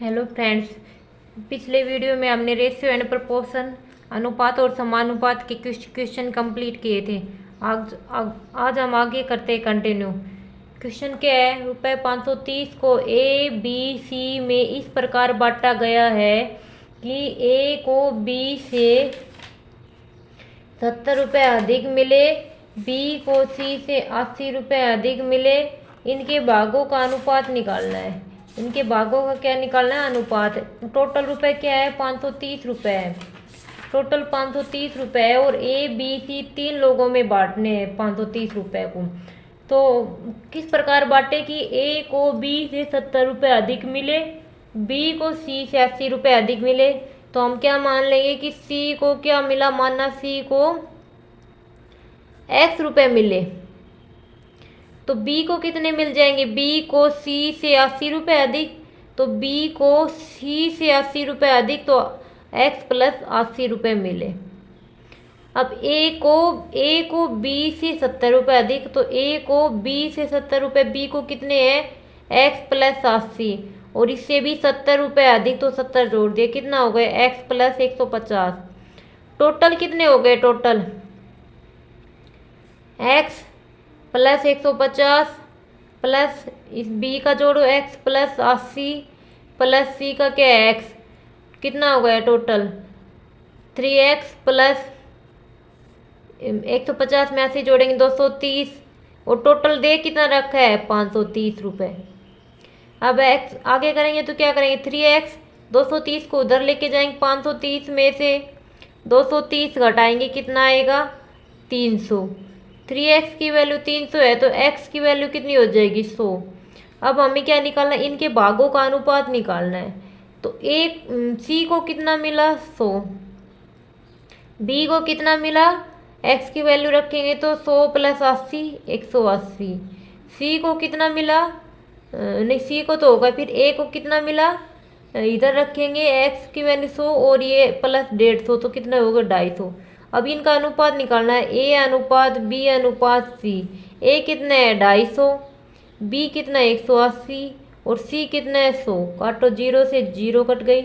Hello friends, पिछले video में हमने रेशियो एंड प्रोपोर्शन अनुपात और समानुपात के क्वेश्चन कंप्लीट किए थे। आज हम आगे करते हैं कंटिन्यू। क्वेश्चन क्या है? रुपये 530 को ए बी सी में इस प्रकार बांटा गया है कि ए को बी से 70 रुपये अधिक मिले, बी को सी से 80 रुपये अधिक मिले। इनके भागों का अनुपात निकालना है। इनके भागों का क्या निकालना है? अनुपात। टोटल रुपए क्या है? 530 रुपये है। टोटल 530 रुपये है और ए बी सी 3 लोगों में बांटने हैं 530 रुपये को। तो किस प्रकार बांटे कि ए को बी से 70 रुपये अधिक मिले, बी को सी से 80 रुपये अधिक मिले। तो हम क्या मान लेंगे कि सी को क्या मिला? माना सी को x रुपये मिले, तो b को कितने मिल जाएंगे? b को c से 80 रुपये अधिक, तो b को c से 80 रुपये अधिक, तो x प्लस 80 रुपये मिले। अब a को b से 70 रुपये अधिक, तो a को b से 70 रुपये, b को कितने हैं? x प्लस 80, और इससे भी 70 रुपये अधिक, तो 70 जोड़ दिए, कितना हो गए? x plus 150। टोटल कितने हो गए? टोटल x प्लस 150 प्लस इस b का जोड़ो x प्लस 80 प्लस c का क्या है? x। कितना हो गया टोटल? 3x प्लस 150 में 80 जोड़ेंगे 230, और टोटल दे कितना रखा है? 530 रुपये। अब x आगे करेंगे तो क्या करेंगे? 3x 230 को उधर लेके जाएंगे, 530 में से 230 घटाएंगे, कितना आएगा? 300। 3x की वैल्यू 300 है, तो x की वैल्यू कितनी हो जाएगी? 100। अब हमें क्या निकालना है? इनके भागों का अनुपात निकालना है। तो एक c को कितना मिला? 100। b को कितना मिला? x की वैल्यू रखेंगे तो 100 प्लस 80 180। c को कितना मिला? नहीं, c को तो होगा, फिर a को कितना मिला? इधर रखेंगे x की वैल्यू 100 और ये प्लस 150, तो कितना होगा? 250। अब इनका अनुपात निकालना है, a अनुपात b अनुपात c। a कितना है? 250, b कितना है? 180, और c कितना है? 100। काटो, 0 से 0 कट गई,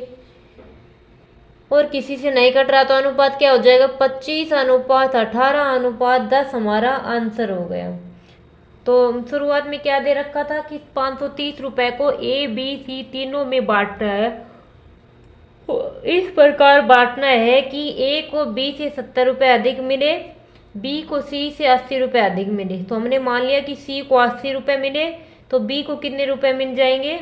और किसी से नहीं कट रहा, तो अनुपात क्या हो जाएगा? 25 अनुपात 18 अनुपात 10 हमारा आंसर हो गया। तो शुरुआत में क्या दे रखा था कि 530 रुपये को ए बी सी तीनों में बांट रहा है। इस प्रकार बांटना है कि ए को बी से 70 रुपये अधिक मिले, बी को सी से 80 रुपये अधिक मिले। तो हमने मान लिया कि सी को 80 रुपये मिले, तो बी को कितने रुपए मिल जाएंगे?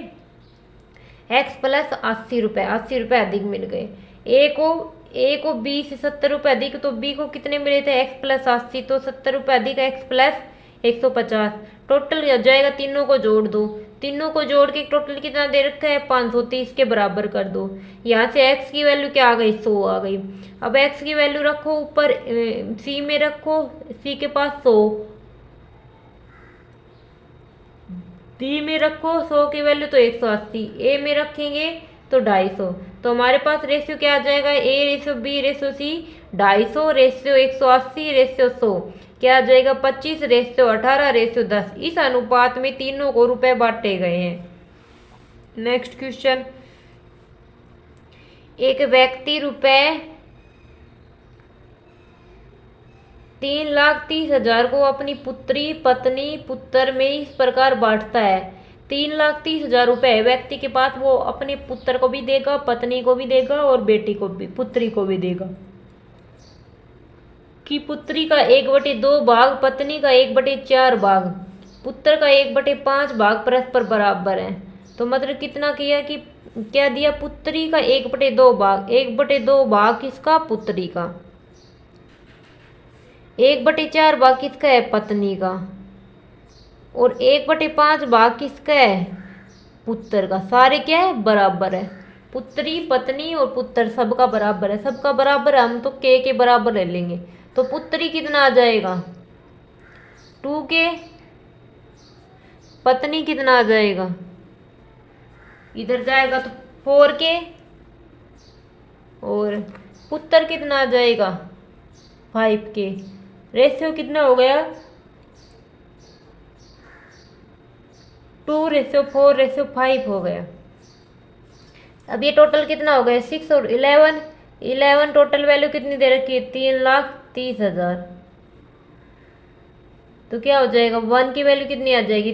x प्लस 80 रुपये, 80 रुपये अधिक मिल गए। ए को बी से 70 रुपये अधिक, तो बी को कितने मिले थे? x प्लस 80, तो 70 रुपये अधिक x प्लस 150। टोटल हो जाएगा, तीनों को जोड़ दो, तीनों को जोड़ के टोटल कितना दे रखा है? 530 के बराबर कर दो। यहाँ से x की वैल्यू क्या आ गई? 100 आ गई। अब x की वैल्यू रखो ऊपर, c में रखो, c के पास 100, d में रखो 100 की वैल्यू तो 180, a में रखेंगे तो 250। तो हमारे पास रेशियो क्या आ जाएगा? a ratio b ratio c 250 ratio 180 ratio 100 क्या आ जाएगा? 25 रेशियो 18 रेशियो 10। इस अनुपात में तीनों को रुपए बांटे गए हैं। नेक्स्ट क्वेश्चन, एक व्यक्ति रुपए 3,30,000 को अपनी पुत्री पत्नी पुत्र में इस प्रकार बांटता है। 3,30,000 रुपये व्यक्ति के पास, वो अपने पुत्र को भी देगा, पत्नी को भी देगा, और बेटी को भी, पुत्री को भी देगा। कि पुत्री का 1/2 भाग, पत्नी का 1/4 भाग, पुत्र का 1/5 भाग परस्पर बराबर है। तो मतलब कितना किया कि क्या दिया? पुत्री का 1/2 भाग, 1/2 भाग किसका? पुत्री का। 1/4 भाग किसका है? पत्नी का। और 1/5 भाग किसका है? पुत्र का। सारे क्या है? बराबर है। पुत्री पत्नी और पुत्र सबका बराबर है, सबका बराबर है, हम तो के बराबर ले लेंगे। तो पुत्री कितना आ जाएगा? 2k। पत्नी कितना आ जाएगा? इधर जाएगा तो 4k। और पुत्र कितना आ जाएगा? 5k। रेशियो कितना हो गया? 2:4:5 हो गया। अब ये टोटल कितना हो गया 6 और 11, 11 टोटल वैल्यू कितनी दे रखी है 3,30,000। तो क्या हो जाएगा 1 की वैल्यू कितनी आ जाएगी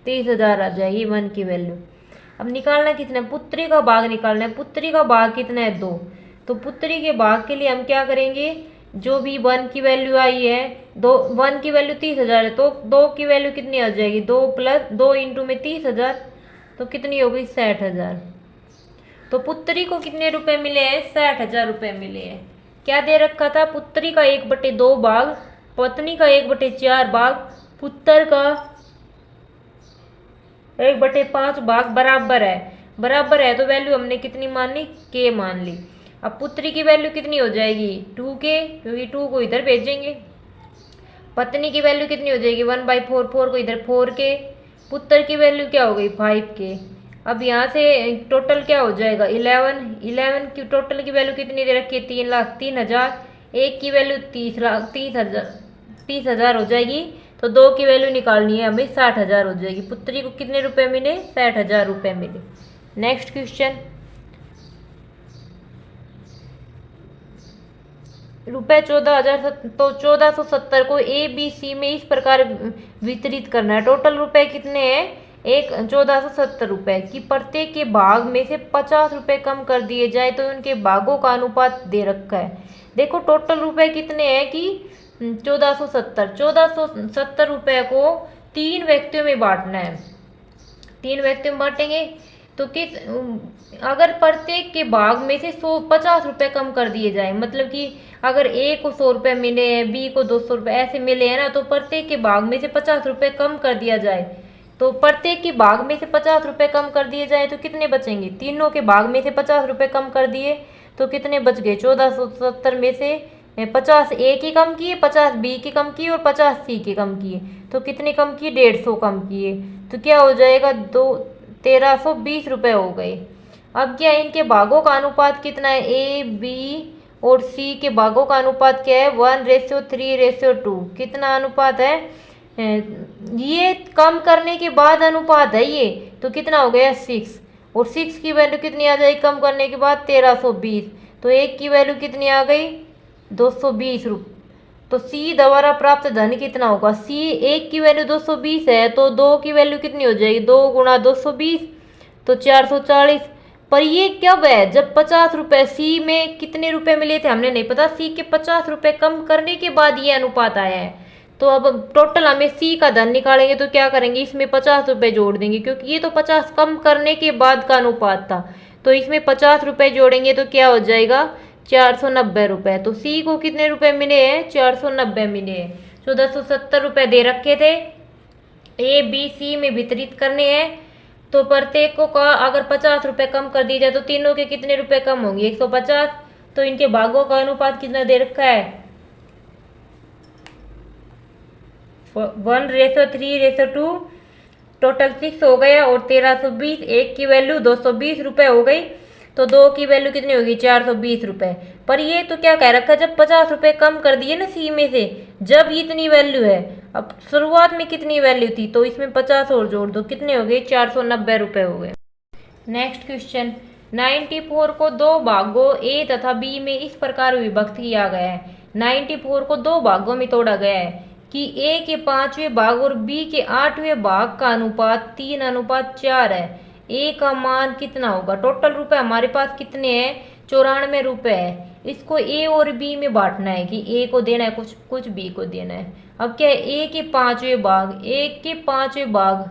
30,000 आ जाएगी 1 की वैल्यू। अब निकालना कितना है, पुत्री का भाग निकालना है। पुत्री का भाग कितना है 2। तो पुत्री के भाग के लिए हम क्या करेंगे, जो भी 1 की वैल्यू आई है, 1 की वैल्यू 30,000 है, तो 2 की वैल्यू कितनी आ जाएगी 2 प्लस 2 इंटू में 30,000, तो कितनी हो गई 60,000। तो पुत्री को कितने रुपए मिले हैं 60,000 रुपये मिले हैं। क्या दे रखा था, पुत्री का 1/2 भाग, पत्नी का 1/4 भाग, पुत्र का 1/5 भाग बराबर है। बराबर है तो वैल्यू हमने कितनी मान ली के मान ली। अब पुत्री की वैल्यू कितनी हो जाएगी 2k, क्योंकि 2 को इधर भेजेंगे। पत्नी की वैल्यू कितनी हो जाएगी 1/4, 4 को इधर 4k। पुत्र की वैल्यू क्या हो गई 5k। अब यहाँ से टोटल क्या हो जाएगा 11 की टोटल की वैल्यू कितनी दे रखी है 3,03,000। एक की वैल्यू 30,000 हो जाएगी। तो 2 की वैल्यू निकालनी है हमें 60,000 हो जाएगी। पुत्री को कितने रुपए मिले 60,000 रुपये मिले। नेक्स्ट क्वेश्चन, रुपये 14,000। तो 1470 को ए बी सी में इस प्रकार वितरित करना है। टोटल रुपए कितने हैं 1470 रुपये की प्रत्येक के भाग में से 50 रुपये कम कर दिए जाए तो उनके भागों का अनुपात दे रखा है। देखो टोटल रुपए कितने हैं कि 1470 रुपये को 3 व्यक्तियों में बांटना है। 3 व्यक्तियों में बांटेंगे तो किस, अगर प्रत्येक के भाग में से 50 रुपये कम कर दिए जाए, मतलब कि अगर ए को 100 रुपये मिले हैं, बी को 200 रुपये ऐसे मिले हैं ना, तो प्रत्येक के भाग में से 50 रुपये कम कर दिया जाए। तो प्रत्येक के भाग में से 50 रुपये कम कर दिए जाए तो कितने बचेंगे, तीनों के भाग में से 50 रुपये कम कर दिए तो कितने बच गए 1470 में से 50 ए की कम किए, 50 बी की कम किए और 50 सी की कम किए, तो कितने कम किए 150 कम किए। तो क्या हो जाएगा 1320 रुपये हो गए। अब क्या इनके भागों का अनुपात कितना है, ए बी और सी के भागों का अनुपात क्या है 1:3:2। कितना अनुपात है, ये कम करने के बाद अनुपात है ये, तो कितना हो गया 6। और 6 की वैल्यू कितनी आ जाएगी कम करने के बाद 1320। तो एक की वैल्यू कितनी आ गई 220 रुपये। तो सी द्वारा प्राप्त धन कितना होगा, सी एक की वैल्यू 220 है तो 2 की वैल्यू कितनी हो जाएगी 2 गुणा 220 तो 440। पर ये कब है, जब 50 रुपये, सी में कितने रुपए मिले थे हमने नहीं पता, सी के 50 रुपये कम करने के बाद ये अनुपात आया है। तो अब टोटल हमें सी का धन निकालेंगे तो क्या करेंगे, इसमें 50 रुपये जोड़ देंगे, क्योंकि ये तो 50 कम करने के बाद का अनुपात था। तो इसमें 50 रुपये जोड़ेंगे तो क्या हो जाएगा 490 रुपये। तो सी को कितने रुपए मिले हैं 490 मिले हैं। 1470 रुपये दे रखे थे, ए बी सी में वितरित करने हैं। तो प्रत्येक को का अगर 50 रुपये कम कर दिए जाए तो तीनों के कितने रुपए कम होंगे 150। तो इनके भागों का अनुपात कितना दे रखा है 1:3:2। टोटल 6 हो गया और 1320, एक की वैल्यू 220 रुपये हो गई। तो 2 की वैल्यू कितनी होगी 420 रुपये। पर ये तो क्या कह रखा है, जब 50 रुपये कम कर दिए ना सी में से, जब इतनी वैल्यू है, अब शुरुआत में कितनी वैल्यू थी तो इसमें 50 और जोड़ दो, कितने हो गए 490 रुपये हो गए। नेक्स्ट क्वेश्चन, 94 को 2 भागों ए तथा बी में इस प्रकार विभक्त किया गया है। 94 को 2 भागों में तोड़ा गया है कि ए के 5वें भाग और बी के 8वें भाग का अनुपात 3:4 है। ए का मान कितना होगा, टोटल रुपए हमारे पास कितने हैं 94 रुपये है। इसको ए और बी में बांटना है कि ए को देना है कुछ बी को देना है। अब क्या है, ए के 5वें भाग, ए के 5वें भाग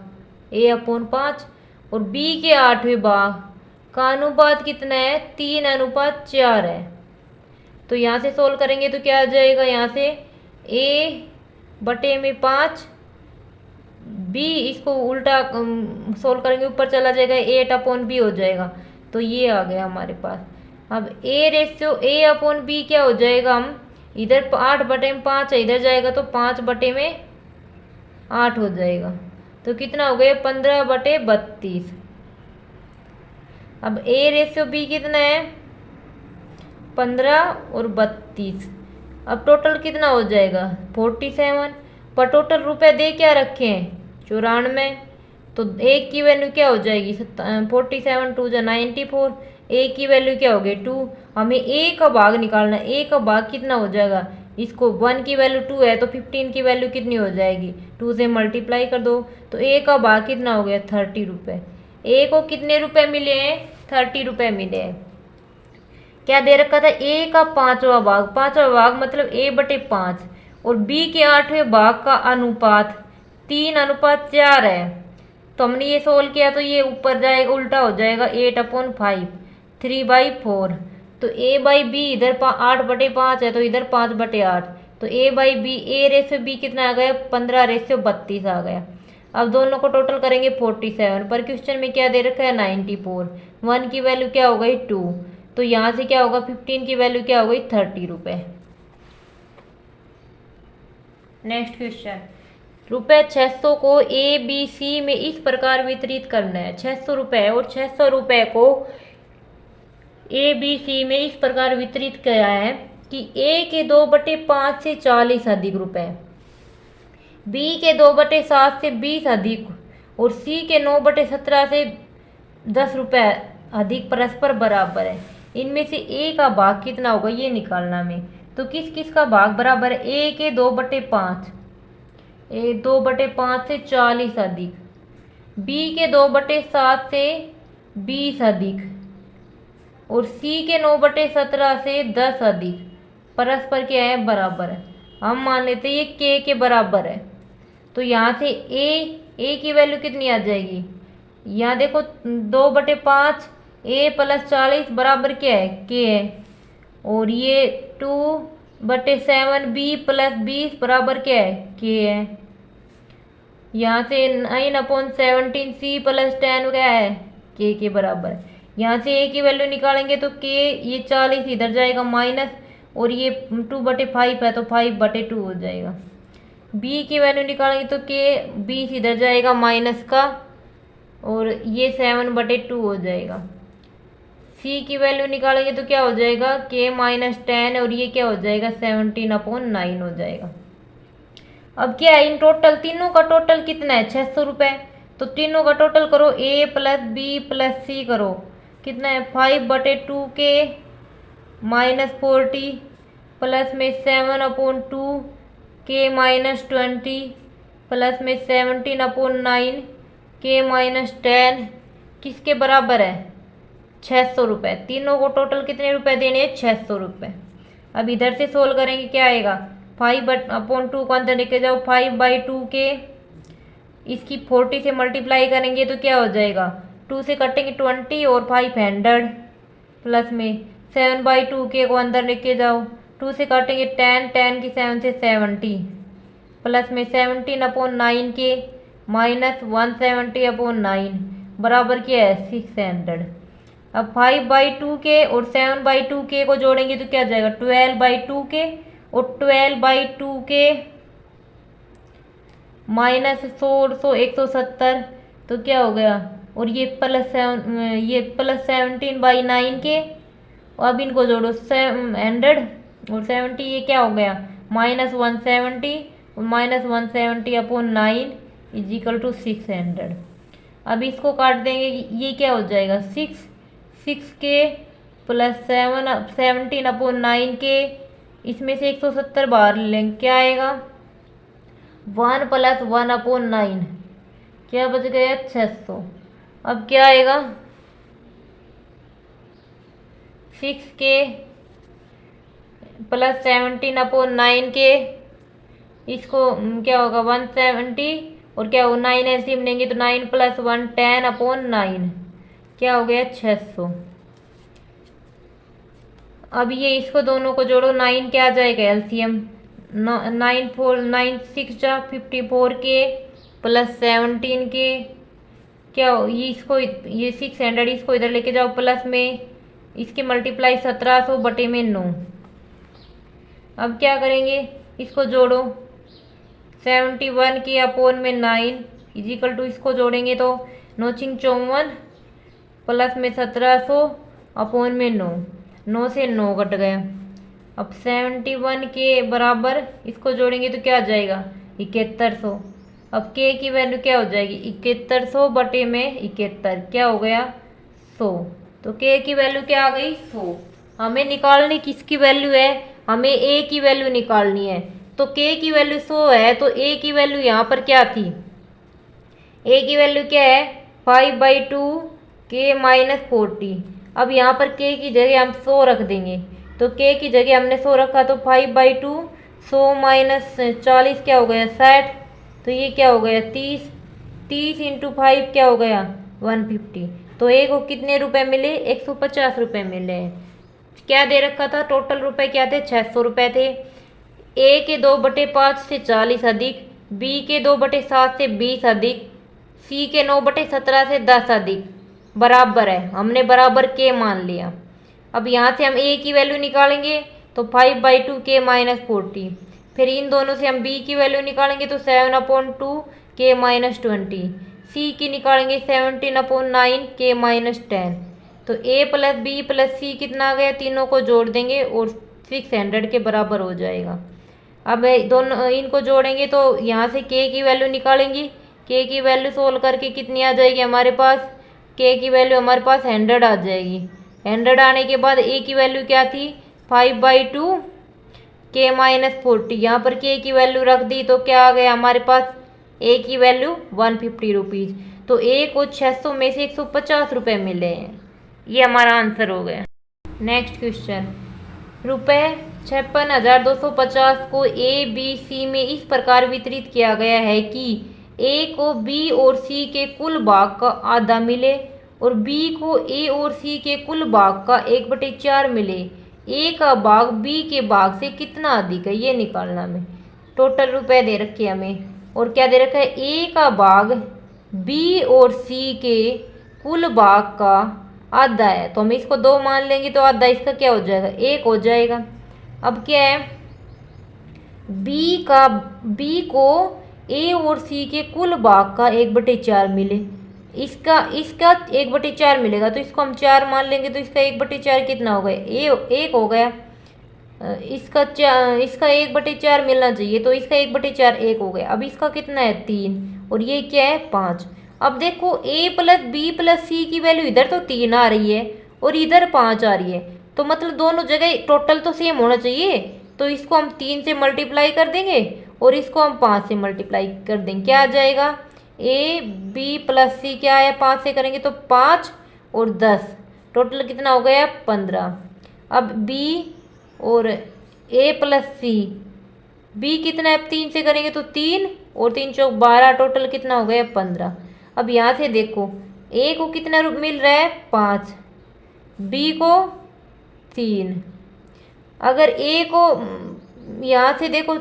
A/5 और बी के 8वें भाग का अनुपात कितना है 3:4 है। तो यहाँ से सोल्व करेंगे तो क्या आ जाएगा, यहाँ से A/5, बी इसको उल्टा सोल्व करेंगे ऊपर चला जाएगा 8/b हो जाएगा। तो ये आ गया हमारे पास। अब A/B क्या हो जाएगा, हम इधर 8/5 है, इधर जाएगा तो 5/8 हो जाएगा। तो कितना हो गया 15/32। अब A/B कितना है 15 और 32। अब टोटल कितना हो जाएगा 47। पर टोटल रुपए दे क्या रखे हैं 94। तो एक की वैल्यू क्या हो जाएगी 47 टू जा 94। ए की वैल्यू क्या हो गई 2। हमें ए का भाग निकालना है। ए का भाग कितना हो जाएगा, इसको 1 की वैल्यू 2 है तो 15 की वैल्यू कितनी हो जाएगी 2 से मल्टीप्लाई कर दो। तो ए का भाग कितना हो गया 30 रुपये। ए को कितने रुपए मिले हैं 30 रुपये मिले हैं। क्या दे रखा था ए का 5वां भाग, 5वां भाग मतलब a/5 और बी के 8वें भाग का अनुपात 3:4 है। तो हमने ये सोल्व किया तो ये ऊपर जाएगा उल्टा हो जाएगा 8/5 3/4। तो a/b इधर 8/5 है तो इधर 5/8। तो a/b a/b कितना आ गया 15/32 आ गया। अब दोनों को टोटल करेंगे 47 पर क्वेश्चन में क्या दे रखा है 94। 1 की वैल्यू क्या हो गई 2। तो यहाँ से क्या होगा 15 की वैल्यू क्या हो गई 30 रुपये। नेक्स्ट क्वेश्चन, रुपये 600 को ए बी सी में इस प्रकार वितरित करना है। 600 रुपये और 600 रुपये को ए बी सी में इस प्रकार वितरित किया है कि ए के 2/5 से 40 अधिक रुपये, बी के 2/7 से 20 अधिक और सी के 9/17 से 10 रुपये अधिक परस्पर बराबर है। इनमें से ए का भाग कितना होगा ये निकालना में। तो किस किस का भाग बराबर है, ए के 2/5, ए 2/5 से 40 अधिक, बी के 2/7 से 20 अधिक और सी के 9/17 से 10 अधिक परस्पर क्या है बराबर है। हम मान लेते हैं ये के बराबर है। तो यहाँ से ए की वैल्यू कितनी आ जाएगी, यहाँ देखो 2/5 ए प्लस 40 बराबर क्या है के है और ये 2/7 बी प्लस 20 बराबर क्या है के है। यहाँ से 9/17 सी प्लस 10 क्या है के बराबर है। यहाँ से ए की वैल्यू निकालेंगे तो के ये 40 इधर जाएगा माइनस और ये 2/5 है तो 5/2 हो जाएगा। बी की वैल्यू निकालेंगे तो के 20 इधर जाएगा माइनस का और ये 7/2 हो जाएगा। सी की वैल्यू निकालेंगे तो क्या हो जाएगा के -10 और ये क्या हो जाएगा 17/9 हो जाएगा। अब क्या है इन टोटल तीनों का टोटल कितना है 600 रुपये। तो तीनों का टोटल करो ए प्लस बी प्लस सी करो कितना है 5/2 के -40 प्लस में 7/2 के -20 प्लस में 17/9 के -10 किसके बराबर है 600 रुपये। तीनों को टोटल कितने रुपए देने हैं 600 रुपये। अब इधर से सोल्व करेंगे क्या आएगा 5/2 को अंदर लेके जाओ 5/2 के इसकी 40 से मल्टीप्लाई करेंगे तो क्या हो जाएगा 2 से कटेंगे 20 और 500 प्लस में 7/2 के को अंदर लेके जाओ 2 से काटेंगे 10 की 7 से 70 प्लस में 17/9 के -170/9 बराबर क्या है 600। अब 5/2 के और 7/2 के को जोड़ेंगे तो क्या जाएगा 12/2 के और 12/2 के -100 170 तो क्या हो गया और ये प्लस 17/9 के और अब इनको जोड़ो 100 और 70 ये क्या हो गया -170 और -170/9 = 600। अब इसको काट देंगे ये क्या हो जाएगा 6 के प्लस 17/9 के इसमें से 170 बाहर लेंगे क्या आएगा 1 + 1/9 क्या बच गया 600। अब क्या आएगा 6 के प्लस 17/9 के इसको क्या होगा 170 और क्या होगा 9 एलसीएम लेंगे तो 9 + 1 10/9 क्या हो गया 600। अब ये इसको दोनों को जोड़ो 9 क्या आ जाएगा एलसीएम 9 6 जा 54 के प्लस 17 के क्या ये इसको ये 600 इसको इधर लेके जाओ प्लस में इसके मल्टीप्लाई 1700/9। अब क्या करेंगे इसको जोड़ो 71 के अपोन में 9 = इसको जोड़ेंगे तो 9 × 54 प्लस में 1700/9 9 से 9 कट गया। अब 71 के बराबर इसको जोड़ेंगे तो क्या आ जाएगा 7100 अब के की वैल्यू क्या हो जाएगी, 7100 बटे में 71, क्या हो गया 100। तो के की वैल्यू क्या आ गई 100। हमें निकालनी किसकी वैल्यू है, हमें ए की वैल्यू निकालनी है। तो के की वैल्यू 100 है, तो ए की वैल्यू यहाँ पर क्या थी, ए की वैल्यू क्या है 5/2 के माइनस 40। अब यहाँ पर के की जगह हम 100 रख देंगे, तो के की जगह हमने 100 रखा, तो 5/2 100 माइनस 40 क्या हो गया 60। तो ये क्या हो गया 30, 30 इंटू 5 क्या हो गया 150। तो ए को कितने रुपए मिले, 150 रुपये मिले हैं। क्या दे रखा था, टोटल रुपए क्या थे 600 रुपये थे। ए के 2/5 से 40 अधिक, बी के 2/7 से 20 अधिक, सी के 9/17 से 10 अधिक, बराबर है, हमने बराबर के मान लिया। अब यहाँ से हम ए की वैल्यू निकालेंगे, तो 5/2 के माइनस 40। फिर इन दोनों से हम बी की वैल्यू निकालेंगे, तो 7/2 के माइनस 20। सी की निकालेंगे 17/9 के माइनस 10। तो ए प्लस बी प्लस सी कितना आ गया, तीनों को जोड़ देंगे और 600 के बराबर हो जाएगा। अब दोनों इनको जोड़ेंगे तो यहाँ से के की वैल्यू निकालेंगे, के की वैल्यू सोल्व करके कितनी आ जाएगी हमारे पास, के की वैल्यू हमारे पास 100 आ जाएगी। 100 आने के बाद ए की वैल्यू क्या थी 5/2 के माइनस 40। यहाँ पर के की वैल्यू रख दी, तो क्या आ गया हमारे पास ए की वैल्यू 150 रुपीज़। तो ए को 600 में से 150 रुपये मिले हैं, ये हमारा आंसर हो गया। नेक्स्ट क्वेश्चन, रुपये 56,250 को ए बी सी में इस प्रकार वितरित किया गया है कि ए को बी और सी के कुल भाग का आधा मिले और बी को ए और सी के कुल भाग का 1/4 मिले। ए का भाग बी के भाग से कितना अधिक है, ये निकालना हमें। टोटल रुपए दे रखे हमें, और क्या दे रखा है, ए का भाग बी और सी के कुल भाग का आधा है, तो हम इसको 2 मान लेंगे, तो आधा इसका क्या हो जाएगा 1 हो जाएगा। अब क्या है, बी को ए और सी के कुल भाग का 1/4 मिले, इसका 1/4 मिलेगा, तो इसको हम 4 मान लेंगे, तो इसका 1/4 कितना हो गया 1 हो गया। इसका 1/4 मिलना चाहिए, तो इसका 1/4 1 हो गया। अब इसका कितना है 3, और ये क्या है 5। अब देखो ए प्लस बी प्लस सी की वैल्यू इधर तो 3 आ रही है और इधर 5 आ रही है, तो मतलब दोनों जगह टोटल तो सेम होना चाहिए। तो इसको हम 3 से मल्टीप्लाई कर देंगे और इसको हम 5 से मल्टीप्लाई कर देंगे, क्या आ जाएगा ए बी प्लस सी क्या है 5 से करेंगे तो 5 और 10, टोटल कितना हो गया 15। अब बी और ए प्लस सी, बी कितना है 3 से करेंगे तो 3 और 3 चौक 12, टोटल कितना हो गया 15। अब यहाँ से देखो ए को कितना मिल रहा है 5, बी को 3। अगर ए को यहाँ से देखो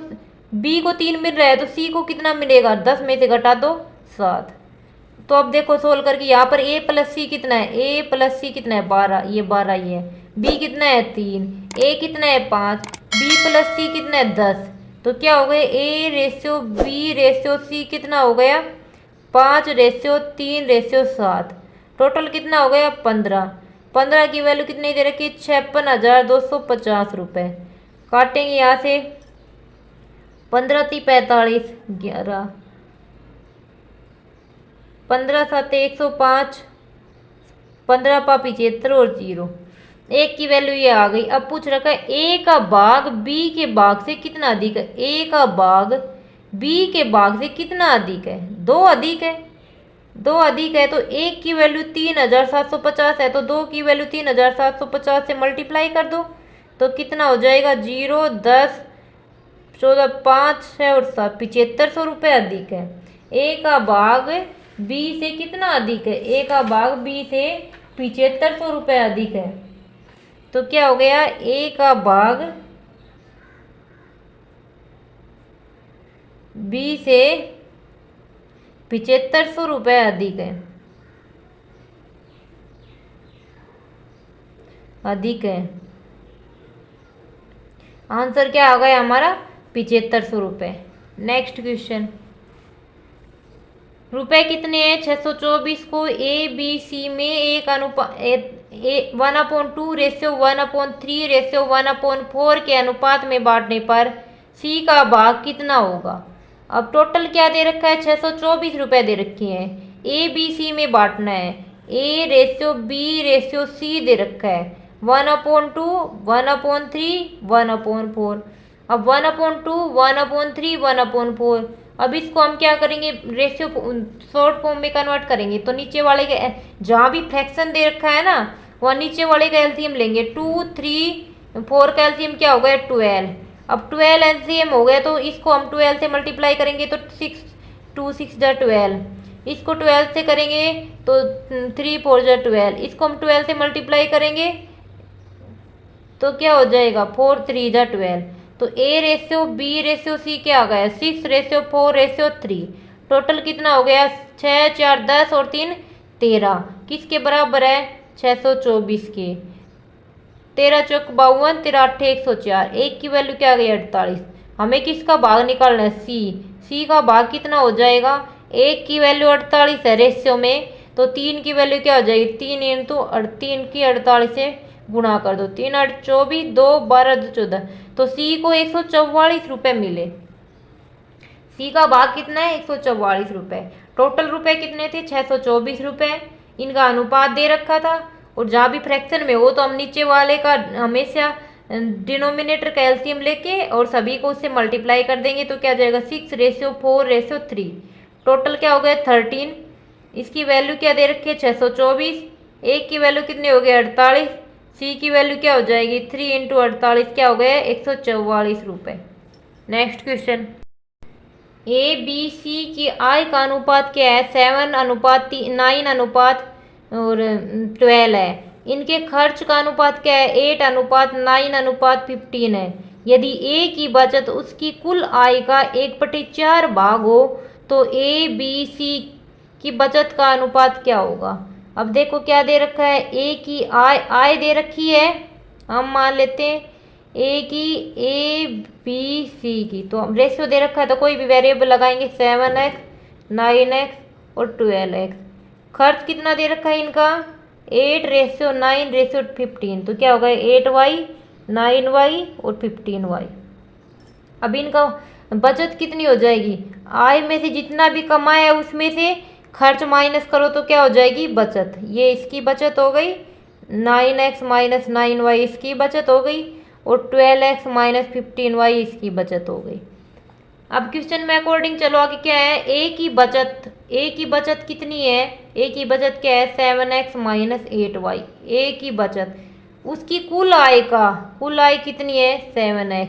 बी को 3 मिल रहा है, तो सी को कितना मिलेगा 10 में से घटा दो 7। तो अब देखो सोल्व करके यहाँ पर ए प्लस सी कितना है, ए प्लस सी कितना है 12, ये 12 ही है। बी कितना है 3, ए कितना है 5, बी प्लस सी कितना है 10। तो क्या हो गया A ratio B ratio C कितना हो गया 5:3:7, टोटल कितना हो गया 15। 15 की वैल्यू कितनी दे रखी 56,250 रुपये। काटेंगे यहाँ से 15 × 45 11, 15 × 7 105, 15 × 5 75 और 0, एक की वैल्यू ये आ गई। अब पूछ रखा है ए का भाग बी के भाग से कितना अधिक है, ए का भाग बी के भाग से कितना अधिक है 2 अधिक है, 2 अधिक है। तो एक की वैल्यू 3,750 है, तो 2 की वैल्यू 3,750 से मल्टीप्लाई कर दो, तो कितना हो जाएगा 0 10 14 5 है और 7 7500 रुपये अधिक है। ए का भाग बी से कितना अधिक है, ए का भाग बी से 7500 रुपये अधिक है। तो क्या हो गया ए का भाग बी से 7500 रुपये अधिक है, अधिक है। आंसर क्या आ गया हमारा 7500 रुपये। नेक्स्ट क्वेश्चन, रुपए कितने हैं 624 को ए बी सी में एक अनुपात 1/2:1/3:1/4 के अनुपात में बांटने पर सी का भाग कितना होगा। अब टोटल क्या दे रखा है, 624 रुपये दे रखी हैं। ए बी सी में बांटना है, A ratio B ratio C दे रखा है 1/2, 1/3, 1/4। अब 1/2, 1/3, 1/4। अब इसको हम क्या करेंगे, रेशियो शॉर्ट फॉर्म में कन्वर्ट करेंगे तो नीचे वाले के जहाँ भी फ्रैक्शन दे रखा है ना वहाँ नीचे वाले का एलसीएम लेंगे। 2, 3, 4 का एलसीएम क्या हो गया 12। अब 12 एलसीएम हो गया तो इसको हम 12 से मल्टीप्लाई करेंगे तो 6, 2 6 जा 12। इसको 12 से करेंगे तो 3 4 जा 12। इसको हम 12 से मल्टीप्लाई करेंगे तो क्या हो जाएगा 4 3 जा 12। तो A ratio B ratio C क्या आ गया 6:4:3। टोटल कितना हो गया 6 4 10 और 3 13। किसके बराबर है 624 के। 13 चौक 52, 13 8 104। एक की वैल्यू क्या आ गई 48। हमें किसका भाग निकालना है सी का भाग कितना हो जाएगा, एक की वैल्यू 48 है रेशियो में तो 3 की वैल्यू क्या हो जाएगी 3 इंटू 3 की 48 से गुणा कर दो। 3 8 24, 2 12 2 14। तो सी को 144 रुपये मिले। सी का भाग कितना है 144 रुपये। टोटल रुपए कितने थे 624 रुपये। इनका अनुपात दे रखा था और जहाँ भी फ्रैक्शन में हो तो हम नीचे वाले का हमेशा डिनोमिनेटर का एलसीएम लेके और सभी को उससे मल्टीप्लाई कर देंगे तो क्या जाएगा 6:4:3। टोटल क्या हो गया 13। इसकी वैल्यू क्या दे रखी है 624। एक की वैल्यू कितनी हो गई 48। सी की वैल्यू क्या हो जाएगी 3 इंटू 48 क्या हो गया 144 रुपये। Next question, A B C की आय का अनुपात क्या है 7:9 और 12 है। इनके खर्च का अनुपात क्या है 8:9:15 है। यदि ए की बचत उसकी कुल आय का 1/4 भाग हो तो ए बी सी की बचत का अनुपात क्या होगा। अब देखो क्या दे रखा है, ए की आय दे रखी है, हम मान लेते हैं ए की ए बी सी की, तो हम रेशियो दे रखा है तो कोई भी वेरिएबल लगाएंगे 7x 9x और 12x। खर्च कितना दे रखा है इनका 8:9:15 तो क्या होगा 8y 9y और 15y। अब इनका बचत कितनी हो जाएगी, आय में से जितना भी कमाया है उसमें से खर्च माइनस करो तो क्या हो जाएगी बचत। ये इसकी बचत हो गई 9x - 9y इसकी बचत हो गई और 12x - 15y इसकी बचत हो गई। अब क्वेश्चन में अकॉर्डिंग चलो आगे क्या है, ए की बचत कितनी है, ए की बचत क्या है 7x - 8y। ए की बचत उसकी कुल आय कितनी है 7x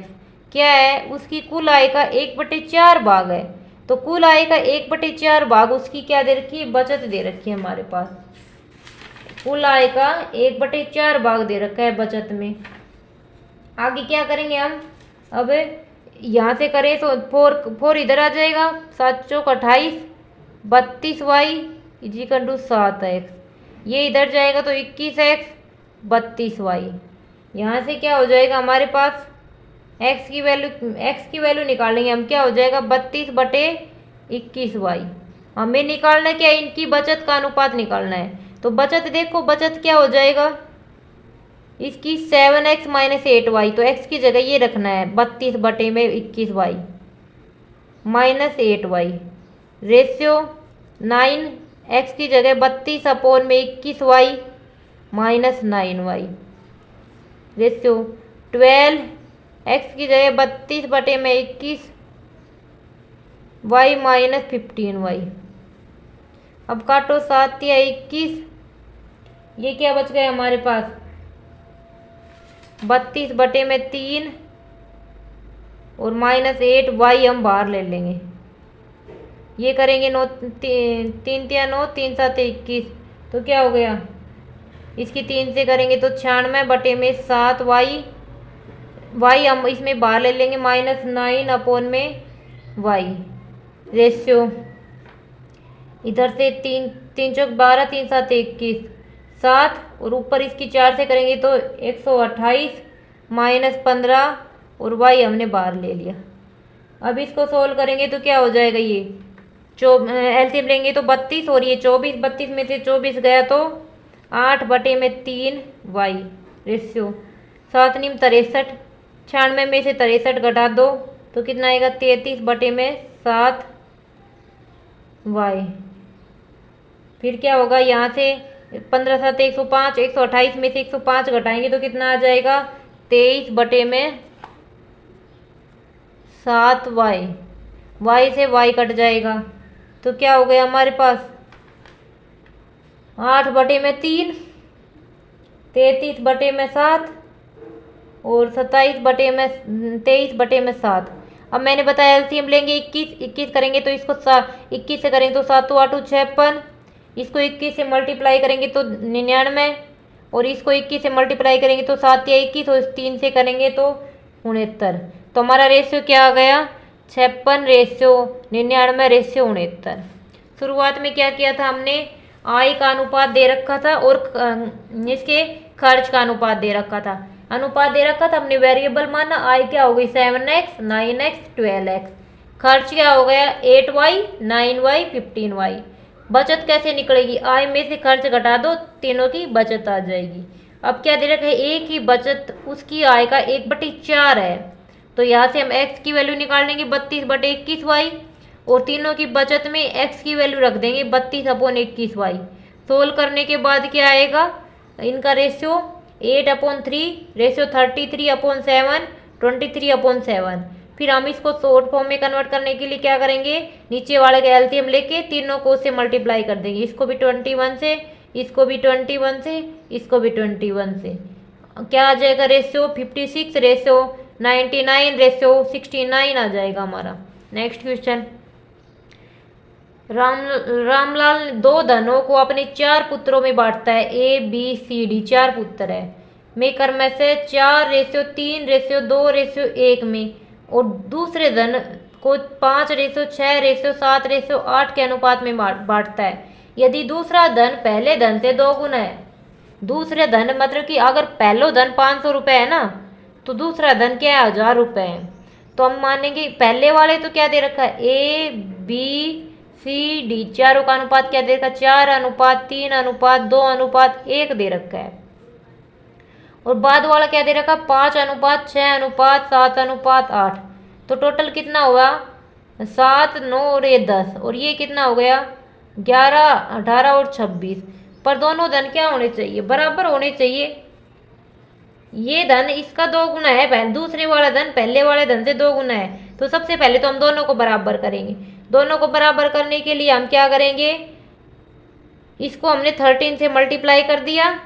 क्या है उसकी कुल आय का 1/4 भाग है। तो कुल आय का 1/4 भाग उसकी क्या दे रखी है बचत दे रखी है हमारे पास। कुल आय का 1/4 भाग दे रखा है बचत में। आगे क्या करेंगे हम, अब यहाँ से करें तो 4 इधर आ जाएगा 7 चौक 28, 32y = 7x। ये इधर जाएगा तो 21x 32y। यहाँ से क्या हो जाएगा हमारे पास x की वैल्यू निकालेंगे हम, क्या हो जाएगा 32/21y। हमें निकालना क्या है इनकी बचत का अनुपात निकालना है। तो बचत देखो बचत क्या हो जाएगा इसकी 7x - 8y। तो x की जगह ये रखना है 32/21y - 8y। रेशियो 9x की जगह 32/21y - 9y। रेशियो 12 x की जगह 32/21 y - 15y। अब काटो 7 या 21, ये क्या बच गया हमारे पास 32/3 और -8y हम बाहर ले लेंगे। ये करेंगे 9 3 3 9 3 7 21 तो क्या हो गया, इसकी 3 से करेंगे तो 96/7y हम इसमें बाहर ले लेंगे -9/y। रेशियो इधर से 3 चौक 12 3 7 21 7 और ऊपर इसकी 4 से करेंगे तो 128 -15 और y हमने बाहर ले लिया। अब इसको सोल्व करेंगे तो क्या हो जाएगा, ये एलसीएम लेंगे तो 32 और ये 24, 32 में से 24 गया तो 8/3y। रेशियो 7 9 63, 96 में से 63 घटा दो तो कितना आएगा 33/7। 7 वाई। फिर क्या होगा, यहाँ से 15 7 105, 128 में से 105 घटाएंगे तो कितना आ जाएगा, 23 बटे में 7 वाई। वाई से वाई कट जाएगा तो क्या हो गया हमारे पास, 8 बटे में 3, 33 बटे में 7 और 27 बटे में 23 बटे में 7। अब मैंने बताया एलसीएम लेंगे 21 करेंगे तो इसको 21 से करेंगे तो 7 8 56, इसको 21 से मल्टीप्लाई करेंगे तो 99 और इसको 21 से मल्टीप्लाई करेंगे तो 7 या 21 और 3 से करेंगे तो 69। तो हमारा रेशियो क्या आ गया, 56 रेशियो 99 रेशियो 69। शुरुआत में क्या किया था हमने, आय का अनुपात दे रखा था और इसके खर्च का अनुपात दे रखा था। अनुपात दे रखा था, हमने वेरिएबल माना। आय क्या हो गई 7x, 9x, 12x। खर्च क्या हो गया 8y, 9y, 15y। बचत कैसे निकलेगी, आय में से खर्च घटा दो, तीनों की बचत आ जाएगी। अब क्या दे रखा है, एक ही बचत उसकी आय का 1/4 है, तो यहाँ से हम x की वैल्यू निकाल लेंगे 32/21y और तीनों की बचत में x की वैल्यू रख देंगे 32/21y। सोल्व करने के बाद क्या आएगा, इनका रेशियो 8/3, रेशियो 33/7, 23/7। फिर हम इसको शॉर्ट फॉर्म में कन्वर्ट करने के लिए क्या करेंगे, नीचे वाले का एलसीएम लेके तीनों को से मल्टीप्लाई कर देंगे। इसको भी 21 से, इसको भी 21 से, इसको भी 21 से। क्या आ जाएगा रेशियो 56 रेशियो 99 रेशियो 69 आ जाएगा हमारा। नेक्स्ट क्वेश्चन, रामलाल 2 धनों को अपने 4 पुत्रों में बांटता है। ए बी सी डी 4 पुत्र है। मेकर में से 4 रेशियो 3 रेशियो 2 रेशियो 1 में और दूसरे धन को 5 रेशियो 6 रेशियो 7 रेशियो 8 के अनुपात में बांटता है। यदि दूसरा धन पहले धन से 2 गुना है, दूसरे धन मतलब कि अगर पहलो धन 500 रुपये है ना, तो दूसरा धन क्या है 1000 रुपये है। तो हम मानेंगे पहले वाले तो क्या दे रखा है, ए बी सी डी चारों का अनुपात क्या दे रखा है, 4:3:2:1 दे रखा है। और बाद वाला क्या दे रखा है, 5:6:7:8। तो टोटल कितना हुआ 7 9 और ये 10 और ये कितना हो गया 11 18 और 26। पर दोनों धन क्या होने चाहिए, बराबर होने चाहिए। ये धन इसका 2 गुना है, दूसरे वाला धन पहले वाले धन से 2 गुना है। तो सबसे पहले तो हम दोनों को बराबर करेंगे। दोनों को बराबर करने के लिए हम क्या करेंगे, इसको हमने 13 से मल्टीप्लाई कर दिया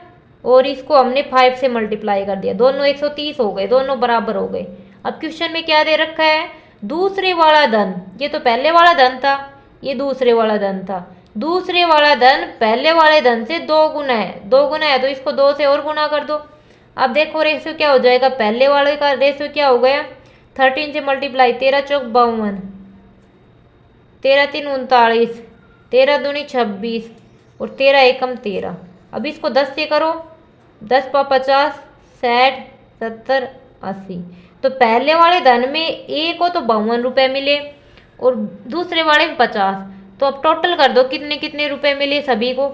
और इसको हमने 5 से मल्टीप्लाई कर दिया, दोनों 130 हो गए, दोनों बराबर हो गए। अब क्वेश्चन में क्या दे रखा है, दूसरे वाला धन, ये तो पहले वाला धन था, ये दूसरे वाला धन था। दूसरे वाला धन पहले वाले धन से 2 गुना है, 2 गुना है तो इसको 2 से और गुना कर दो। अब देखो रेशियो क्या हो जाएगा, पहले वाले का रेशियो क्या हो गया 13 से मल्टीप्लाई, 13 चौक 52, 13 3 39, 13 दूनी 26 और 13 एकम 13। अब इसको 10 से करो, 10 × 50, 60 70 80। तो पहले वाले धन में ए को तो 52 रुपये मिले और दूसरे वाले में 50। तो अब टोटल कर दो कितने कितने रुपए मिले सभी को।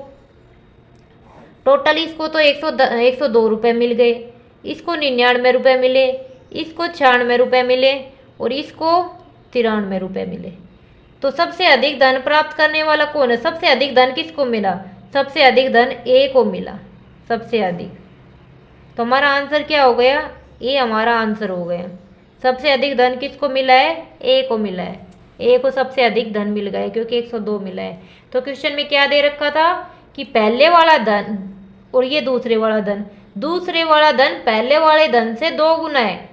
टोटल इसको तो 102 रुपये मिल गए, इसको 99 रुपये मिले, इसको 96 रुपये मिले और इसको 93 रुपये मिले। तो सबसे अधिक धन प्राप्त करने वाला कौन है, सबसे अधिक धन किसको मिला, सबसे अधिक धन ए को मिला, सबसे अधिक। तो हमारा आंसर क्या हो गया, ए हमारा आंसर हो गया। सबसे अधिक धन किसको मिला है, ए को मिला है, ए को सबसे अधिक धन मिल गया क्योंकि 102 मिला है। तो क्वेश्चन में क्या दे रखा था कि पहले वाला धन और ये दूसरे वाला धन, दूसरे वाला धन पहले वाले धन से 2 गुना है।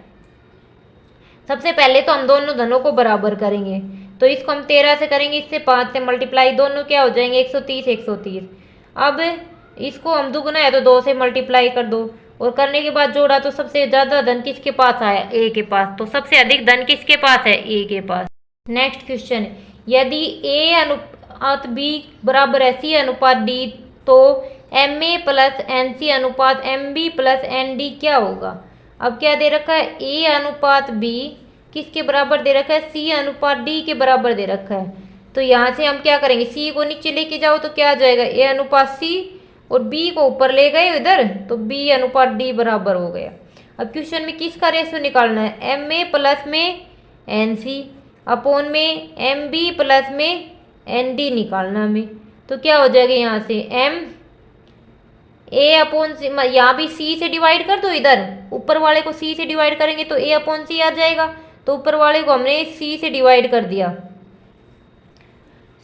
सबसे पहले तो हम दोनों धनों को बराबर करेंगे, तो इसको हम 13 से करेंगे, इससे 5 से मल्टीप्लाई, दोनों क्या हो जाएंगे 130 130। अब इसको हम दुगुना है तो 2 से मल्टीप्लाई कर दो और करने के बाद जोड़ा तो सबसे ज़्यादा धन किसके पास आया, ए के पास। तो सबसे अधिक धन किसके पास है, ए के पास। नेक्स्ट क्वेश्चन, यदि ए अनुपात बी बराबर है सी अनुपात डी, तो M A plus N C अनुपात M B plus N D क्या होगा। अब क्या दे रखा है, ए अनुपात बी किसके बराबर दे रखा है, सी अनुपात डी के बराबर दे रखा है। तो यहाँ से हम क्या करेंगे, सी को नीचे लेके जाओ तो क्या आ जाएगा, ए अनुपात सी, और बी को ऊपर ले गए इधर तो बी अनुपात डी बराबर हो गया। अब क्वेश्चन में किसका रेशियो निकालना है, एम ए प्लस में एन सी। अपॉन में एम बी प्लस में एन डी निकालना हमें। तो क्या हो जाएगा यहाँ से एम ए अपॉन सी, यहाँ भी सी से डिवाइड कर दो, इधर ऊपर वाले को सी से डिवाइड करेंगे तो ए अपॉन सी आ जाएगा। तो ऊपर वाले को हमने सी से डिवाइड कर दिया,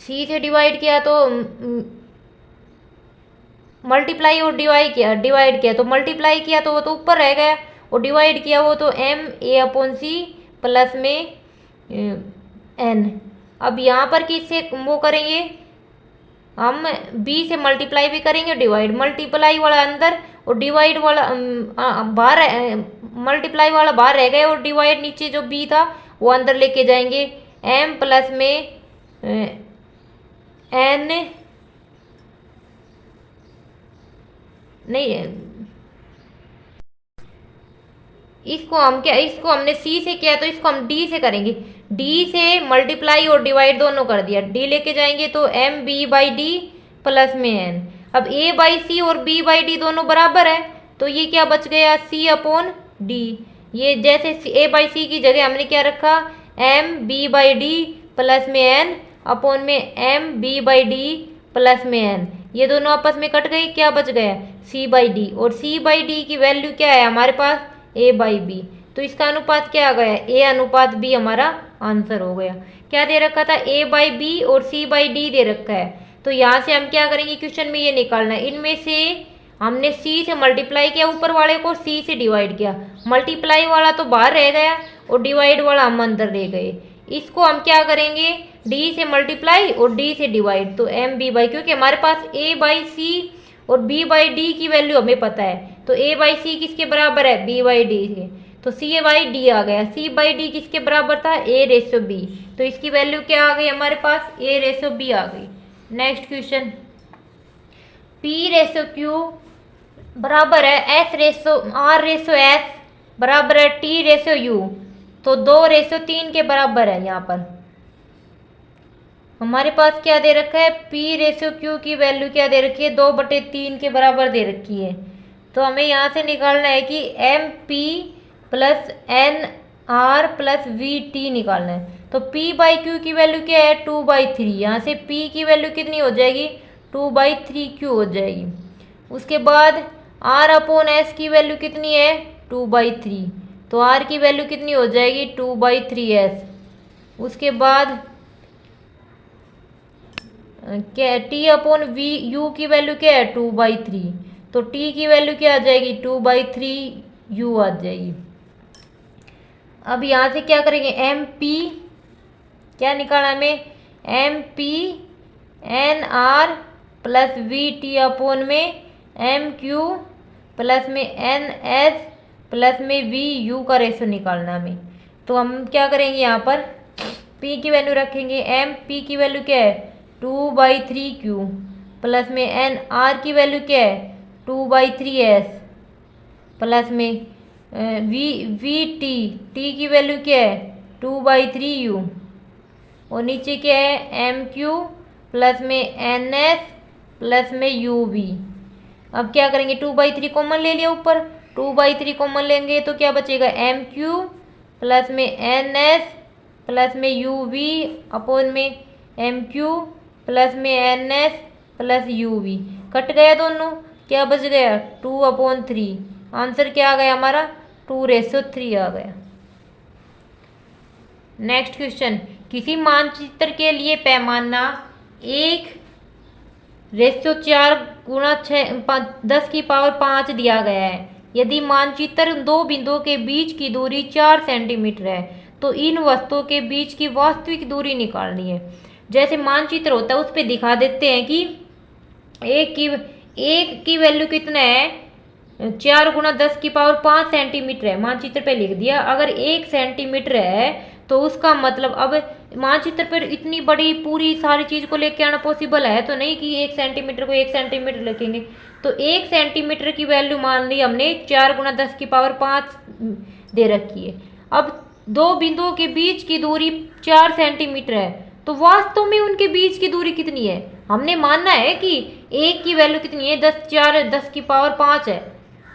सी से डिवाइड किया तो मल्टीप्लाई और डिवाइड किया तो मल्टीप्लाई किया तो वो तो ऊपर रह गया, और डिवाइड किया वो तो M A upon C plus में एन। अब यहाँ पर किससे वो करेंगे, हम b से मल्टीप्लाई भी करेंगे, डिवाइड, मल्टीप्लाई वाला अंदर और डिवाइड वाला बाहर, मल्टीप्लाई वाला बाहर रह गया और डिवाइड नीचे जो b था वो अंदर लेके जाएंगे। m प्लस में n नहीं, इसको हमने c से किया तो इसको हम d से करेंगे। d से मल्टीप्लाई और डिवाइड दोनों कर दिया, d लेके जाएंगे तो M B by D plus में n। अब a बाई सी और b बाई डी दोनों बराबर है, तो ये क्या बच गया c अपॉन d। ये जैसे a बाई सी की जगह हमने क्या रखा, M B by D plus में n अपॉन में M B by D plus में n। ये दोनों आपस में कट गई, क्या बच गया c बाई डी, और c बाई डी की वैल्यू क्या है हमारे पास a बाई बी। तो इसका अनुपात क्या आ गया, a अनुपात b हमारा आंसर हो गया। क्या दे रखा था, a बाई बी और c बाई डी दे रखा है। तो यहाँ से हम क्या करेंगे, क्वेश्चन में ये निकालना है, इनमें से हमने c से मल्टीप्लाई किया, ऊपर वाले को c से डिवाइड किया, मल्टीप्लाई वाला तो बाहर रह गया और डिवाइड वाला हम अंदर ले गए। इसको हम क्या करेंगे, d से मल्टीप्लाई और d से डिवाइड, तो एम बी बाई, क्योंकि हमारे पास a बाई सी और b बाई डी की वैल्यू हमें पता है, तो a बाई सी किसके बराबर है, b बाई डी के, तो c बाई डी आ गया। c बाई डी किसके बराबर था, a रेशो b, तो इसकी वैल्यू क्या आ गई हमारे पास, a रेशो b आ गई। Next question, p ratio q बराबर है s ratio r ratio s बराबर है t रेशो u, तो 2 रेशो 3 के बराबर है। यहाँ पर हमारे पास क्या दे रखा है, p रेशो q की वैल्यू क्या दे रखी है, 2/3 के बराबर दे रखी है। तो हमें यहाँ से निकालना है कि M P plus N R plus V T निकालना है। तो p बाई क्यू की वैल्यू क्या है, 2/3, यहाँ से p की वैल्यू कितनी हो जाएगी, 2/3 क्यू हो जाएगी। उसके बाद r अपॉन s की वैल्यू कितनी है, 2/3, तो r की वैल्यू कितनी हो जाएगी, 2/3s। उसके बाद क्या, t अपॉन वी यू की वैल्यू क्या है, 2/3, तो t की वैल्यू क्या आ जाएगी, 2/3 u आ जाएगी। अब यहाँ से क्या करेंगे, एम पी क्या निकालना हमें, M P N R plus V T upon में एम क्यू प्लस में एन एस प्लस में वी यू का रेशो निकालना हमें। तो हम क्या करेंगे, यहाँ पर p की वैल्यू रखेंगे, एम पी की वैल्यू क्या है, 2/3 क्यू प्लस में एन आर की वैल्यू क्या है, 2/3s प्लस में वी टी की वैल्यू क्या है, 2/3 u, और नीचे क्या है, एम क्यू प्लस में एन एस प्लस में यू वी। अब क्या करेंगे, 2/3 कॉमन ले लिया ऊपर, 2/3 कॉमन लेंगे तो क्या बचेगा, एम क्यू प्लस में एन एस प्लस में यू वी अपॉन में एम क्यू प्लस में N S plus U V, cut गया दोनों, क्या बच गया, 2/3। आंसर क्या आ गया हमारा, 2/3 आ गया। नेक्स्ट क्वेश्चन, किसी मानचित्र के लिए पैमाना 1/4 गुणा 10 की पावर 5 दिया गया है। यदि मानचित्र दो बिंदुओं के बीच की दूरी 4 सेंटीमीटर है तो इन वस्तुओं के बीच की वास्तविक दूरी निकालनी है। जैसे मानचित्र होता है उस पर दिखा देते हैं कि एक की वैल्यू कितना है, 4 गुणा 10 की पावर 5 सेंटीमीटर है, मानचित्र पे लिख दिया। अगर 1 सेंटीमीटर है तो उसका मतलब, अब मानचित्र पर इतनी बड़ी पूरी सारी चीज को लेके आना पॉसिबल है तो नहीं कि 1 सेंटीमीटर को 1 सेंटीमीटर लिखेंगे। तो 1 सेंटीमीटर की वैल्यू मान ली हमने 4 गुणा 10 की पावर 5 दे रखी है। अब दो बिंदुओं के बीच की दूरी 4 सेंटीमीटर है, तो वास्तव में उनके बीच की दूरी कितनी है, हमने मानना है कि एक की वैल्यू कितनी है, 10 की पावर 5 है।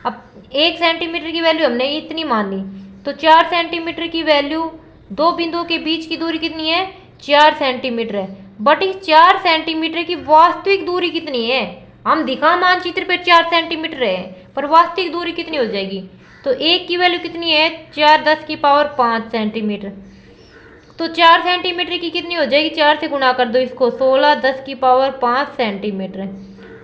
अब 1 सेंटीमीटर की वैल्यू हमने इतनी मान ली, तो 4 सेंटीमीटर की वैल्यू दो बिंदुओं के बीच की दूरी कितनी है? 4 सेंटीमीटर है। बट इस 4 सेंटीमीटर की वास्तविक दूरी कितनी है? हम दिखा मानचित्र पे 4 सेंटीमीटर है, पर वास्तविक दूरी कितनी हो जाएगी? तो एक की वैल्यू कितनी है? 4 10 की पावर 5 सेंटीमीटर। तो 4 सेंटीमीटर की कितनी हो जाएगी? 4 से गुणा कर दो इसको, 16 10 की पावर 5 सेंटीमीटर।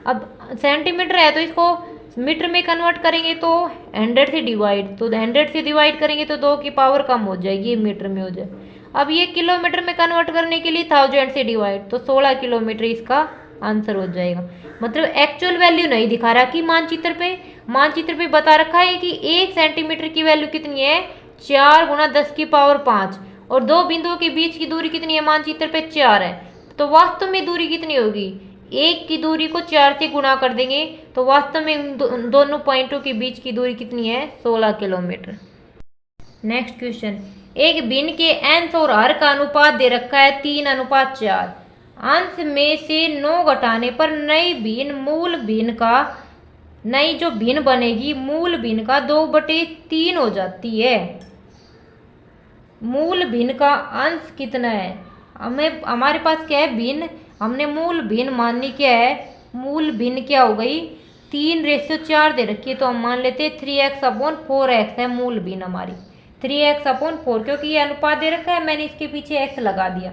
अब सेंटीमीटर है तो इसको मीटर में कन्वर्ट करेंगे तो 100 से डिवाइड, तो 100 से डिवाइड करेंगे तो 2 की पावर कम हो जाएगी, ये मीटर में हो जाए। अब ये किलोमीटर में कन्वर्ट करने के लिए 1000 से डिवाइड, तो 16 किलोमीटर इसका आंसर हो जाएगा। मतलब एक्चुअल वैल्यू नहीं दिखा रहा कि मानचित्र पे बता रखा है कि 1 सेंटीमीटर की वैल्यू कितनी है? 4 गुणा 10 की पावर 5, और दो बिंदुओं के बीच की दूरी कितनी है? मानचित्र पे 4 है। तो वास्तव में दूरी कितनी होगी? एक की दूरी को 4 से गुणा कर देंगे तो वास्तव में दोनों पॉइंटों के बीच की दूरी कितनी है? 16 किलोमीटर। नेक्स्ट क्वेश्चन, एक भिन्न के अंश और हर का अनुपात दे रखा है 3:4। अंश में से 9 घटाने पर नई जो भिन्न बनेगी मूल भिन्न का 2/3 हो जाती है। मूल भिन्न का अंश कितना है? हमारे पास क्या है? भिन्न। हमने मूल भिन्न माननी क्या है? मूल भिन्न क्या हो गई? 3:4 दे रखी है, तो हम मान लेते हैं 3x/4x है मूल भिन्न हमारी। 3x/4, क्योंकि ये अनुपात दे रखा है, मैंने इसके पीछे x लगा दिया।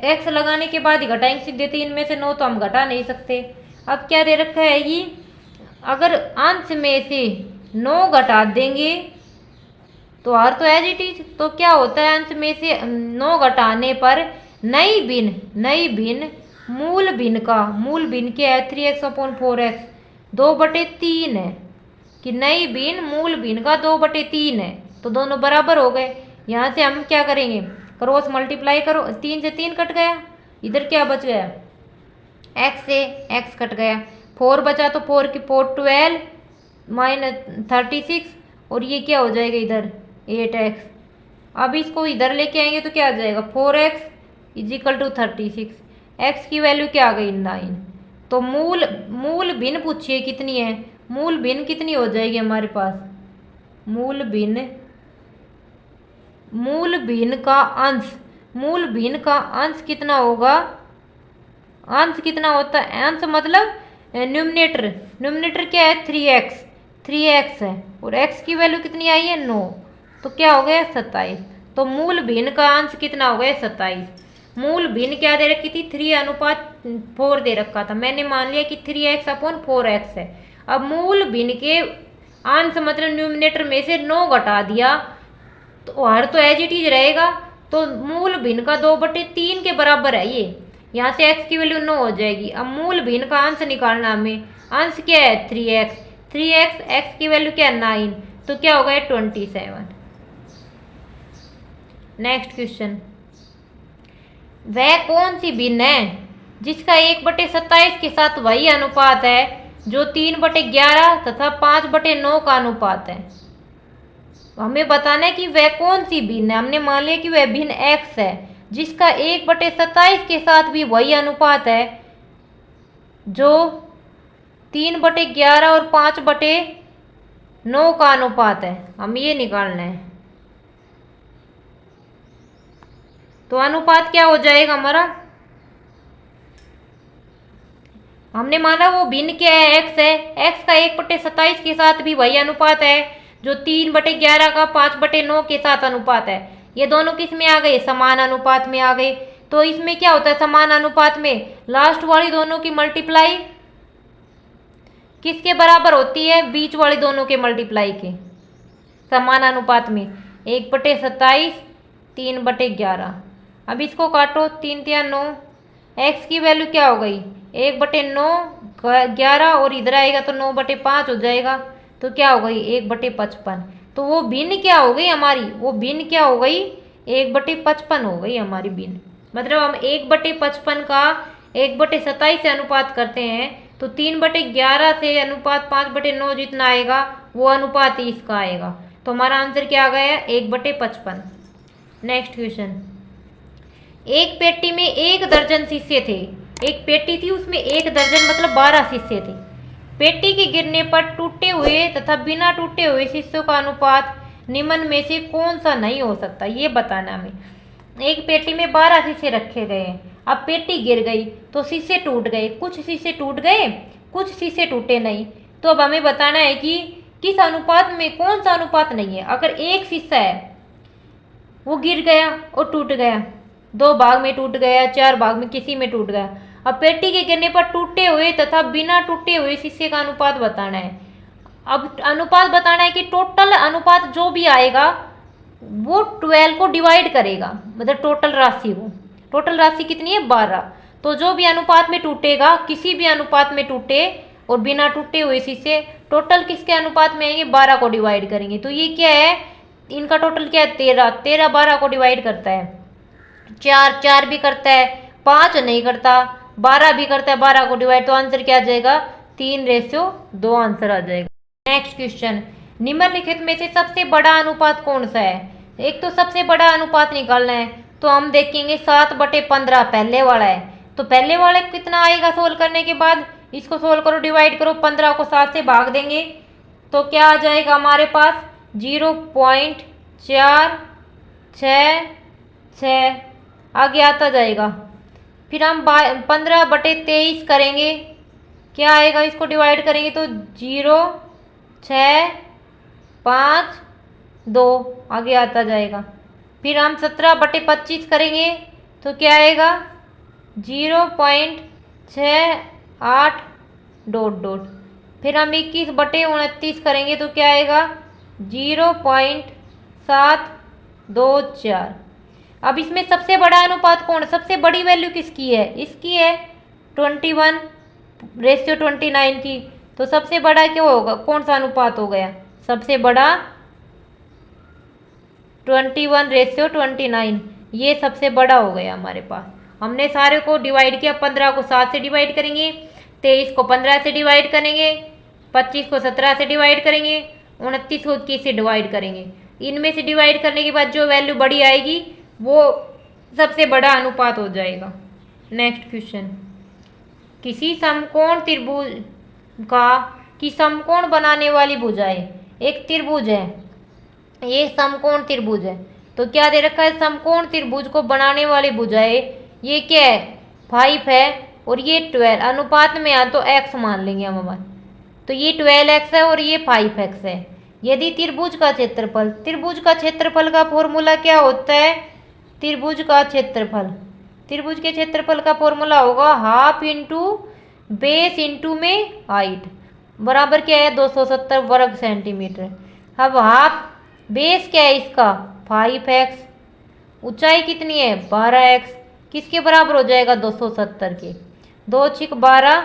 x लगाने के बाद ही घटाएंगे सीधे, 3 में से 9 तो हम घटा नहीं सकते। अब क्या दे रखा है? ये अगर अंश में से 9 घटा देंगे तो आर तो एज इट इज, तो क्या होता है? अंश में से 9 घटाने पर नई भिन्न मूल भिन्न क्या है? 3x/4x 2/3 है, कि नई भिन्न मूल भिन्न का 2/3 है, तो दोनों बराबर हो गए। यहाँ से हम क्या करेंगे? क्रॉस मल्टीप्लाई करो, 3 से 3 कट गया, इधर क्या बच गया? x से x कट गया, 4 बचा तो 4 की 4 12 -36, और ये क्या हो जाएगा इधर? 8x। अब इसको इधर लेके आएंगे तो क्या आ जाएगा? 4x = 36। x की वैल्यू क्या आ गई? 9। तो मूल भिन्न पूछिए कितनी है? मूल भिन्न कितनी हो जाएगी हमारे पास? मूल भिन्न का अंश कितना होगा? अंश कितना होता है? अंश मतलब न्यूमरेटर क्या है? 3x है, और x की वैल्यू कितनी आई है? 9, तो क्या हो गया? 27। तो मूल भिन्न का अंश कितना हो गया? 27। मूल भिन्न क्या दे रखी थी? 3:4 दे रखा था, मैंने मान लिया कि 3x/4x है। अब मूल भिन्न के अंश मतलब न्यूमरेटर में से 9 घटा दिया तो हर तो एज इट इज रहेगा, तो मूल भिन्न का 2/3 के बराबर है ये। यहाँ से x की वैल्यू 9 हो जाएगी। अब मूल भिन्न का अंश निकालना हमें। अंश क्या है? 3x, x की वैल्यू क्या है? 9, तो क्या हो गया? 27। नेक्स्ट क्वेश्चन, वह कौन सी भिन्न है जिसका 1/27 के साथ वही अनुपात है जो 3/11 तथा 5/9 का अनुपात है? हमें बताना है कि वह कौन सी भिन्न है। हमने मान लिया कि वह भिन्न x है जिसका 1/27 के साथ भी वही अनुपात है जो 3/11 और 5/9 का अनुपात है। हम ये निकालना है। तो अनुपात क्या हो जाएगा हमारा? हमने माना वो भिन्न क्या है? x है। x का 1/27 के साथ भी वही अनुपात है जो 3/11 का 5/9 के साथ अनुपात है। ये दोनों किस में आ गए? समान अनुपात में आ गए। तो इसमें क्या होता है? समान अनुपात में लास्ट वाली दोनों की मल्टीप्लाई किसके बराबर होती है? बीच वाली दोनों के मल्टीप्लाई के। समान अनुपात में 1/27 3/11। अब इसको काटो, 3 × 9, x की वैल्यू क्या हो गई? 1/9 11, और इधर आएगा तो 9/5 हो जाएगा, तो क्या हो गई? 1/55। तो वो भिन्न क्या हो गई हमारी? वो भिन्न क्या हो गई? 1/55 हो गई हमारी भिन्न। मतलब हम 1/55 का 1/27 से अनुपात करते हैं तो 3/11 से अनुपात 5/9 जितना आएगा वो अनुपात ही इसका आएगा। तो हमारा आंसर क्या आ गया? 1/55। नेक्स्ट क्वेश्चन, एक पेटी में 1 दर्जन शीशे थे। एक पेटी थी, उसमें 1 दर्जन मतलब 12 शीशे थे। पेटी के गिरने पर टूटे हुए तथा बिना टूटे हुए शीशों का अनुपात निम्न में से कौन सा नहीं हो सकता, ये बताना हमें। एक पेटी में 12 शीशे रखे गए हैं। अब पेटी गिर गई तो शीशे टूट गए, कुछ शीशे टूट गए, कुछ शीशे टूटे नहीं। तो अब हमें बताना है कि किस अनुपात में कौन सा अनुपात नहीं है। अगर एक शीशा है वो गिर गया और टूट गया, 2 भाग में टूट गया, 4 भाग में किसी में टूट गया। अब पेटी के गिरने पर टूटे हुए तथा बिना टूटे हुए शीशे का अनुपात बताना है। अब अनुपात बताना है कि टोटल अनुपात जो भी आएगा वो 12 को डिवाइड करेगा, मतलब टोटल राशि को। टोटल राशि कितनी है? 12। तो जो भी अनुपात में टूटेगा, किसी भी अनुपात में टूटे और बिना टूटे हुए शीशे, टोटल किसके अनुपात में आएंगे? 12 को डिवाइड करेंगे। तो ये क्या है? इनका टोटल क्या है? 13। 13 12 को डिवाइड करता है। 4 4 भी करता है, 5 नहीं करता, 12 भी करता है 12 को डिवाइड। तो आंसर क्या आ जाएगा? 3:2 आंसर आ जाएगा। नेक्स्ट क्वेश्चन, निम्नलिखित में से सबसे बड़ा अनुपात कौन सा है? एक तो सबसे बड़ा अनुपात निकालना है, तो हम देखेंगे 7/15 पहले वाला है। तो पहले वाले कितना आएगा सोल्व करने के बाद? इसको सोल्व करो, डिवाइड करो, 15 को 7 से भाग देंगे तो क्या आ जाएगा हमारे पास? 0.466 आगे आता जाएगा। फिर हम 15/23 करेंगे, क्या आएगा? इसको डिवाइड करेंगे तो 0.652 आगे आता जाएगा। फिर हम 17/25 करेंगे तो क्या आएगा? 0.68 फिर हम 21/29 करेंगे तो क्या आएगा? 0.724। अब इसमें सबसे बड़ा अनुपात कौन? सबसे बड़ी वैल्यू किसकी है? इसकी है, 21:29 की। तो सबसे बड़ा क्या होगा? कौन सा अनुपात हो गया सबसे बड़ा? 21:29, ये सबसे बड़ा हो गया हमारे पास। हमने सारे को डिवाइड किया, 15 को 7 से डिवाइड करेंगे, 23 को 15 से डिवाइड करेंगे, 25 को 17 से डिवाइड करेंगे, 29 को 21 से डिवाइड करेंगे। इनमें से डिवाइड करने के बाद जो वैल्यू बड़ी आएगी वो सबसे बड़ा अनुपात हो जाएगा। नेक्स्ट क्वेश्चन, किसी समकोण त्रिभुज की समकोण बनाने वाली भुजाएं। एक त्रिभुज है, ये समकोण त्रिभुज है। तो क्या दे रखा है? समकोण त्रिभुज को बनाने वाली भुजाएं, ये क्या है? 5 है और ये 12। अनुपात में आ तो x मान लेंगे हम हमारे। तो ये 12x है और ये 5x है। यदि त्रिभुज का क्षेत्रफल, त्रिभुज का क्षेत्रफल का फॉर्मूला क्या होता है? त्रिभुज का क्षेत्रफल, त्रिभुज के क्षेत्रफल का फॉर्मूला होगा हाफ इंटू बेस इंटू में हाइट, बराबर क्या है? 270 वर्ग सेंटीमीटर। अब हाफ बेस क्या है इसका? 5x, ऊंचाई कितनी है? 12x, किसके बराबर हो जाएगा? 270 के। 2 छिक 12,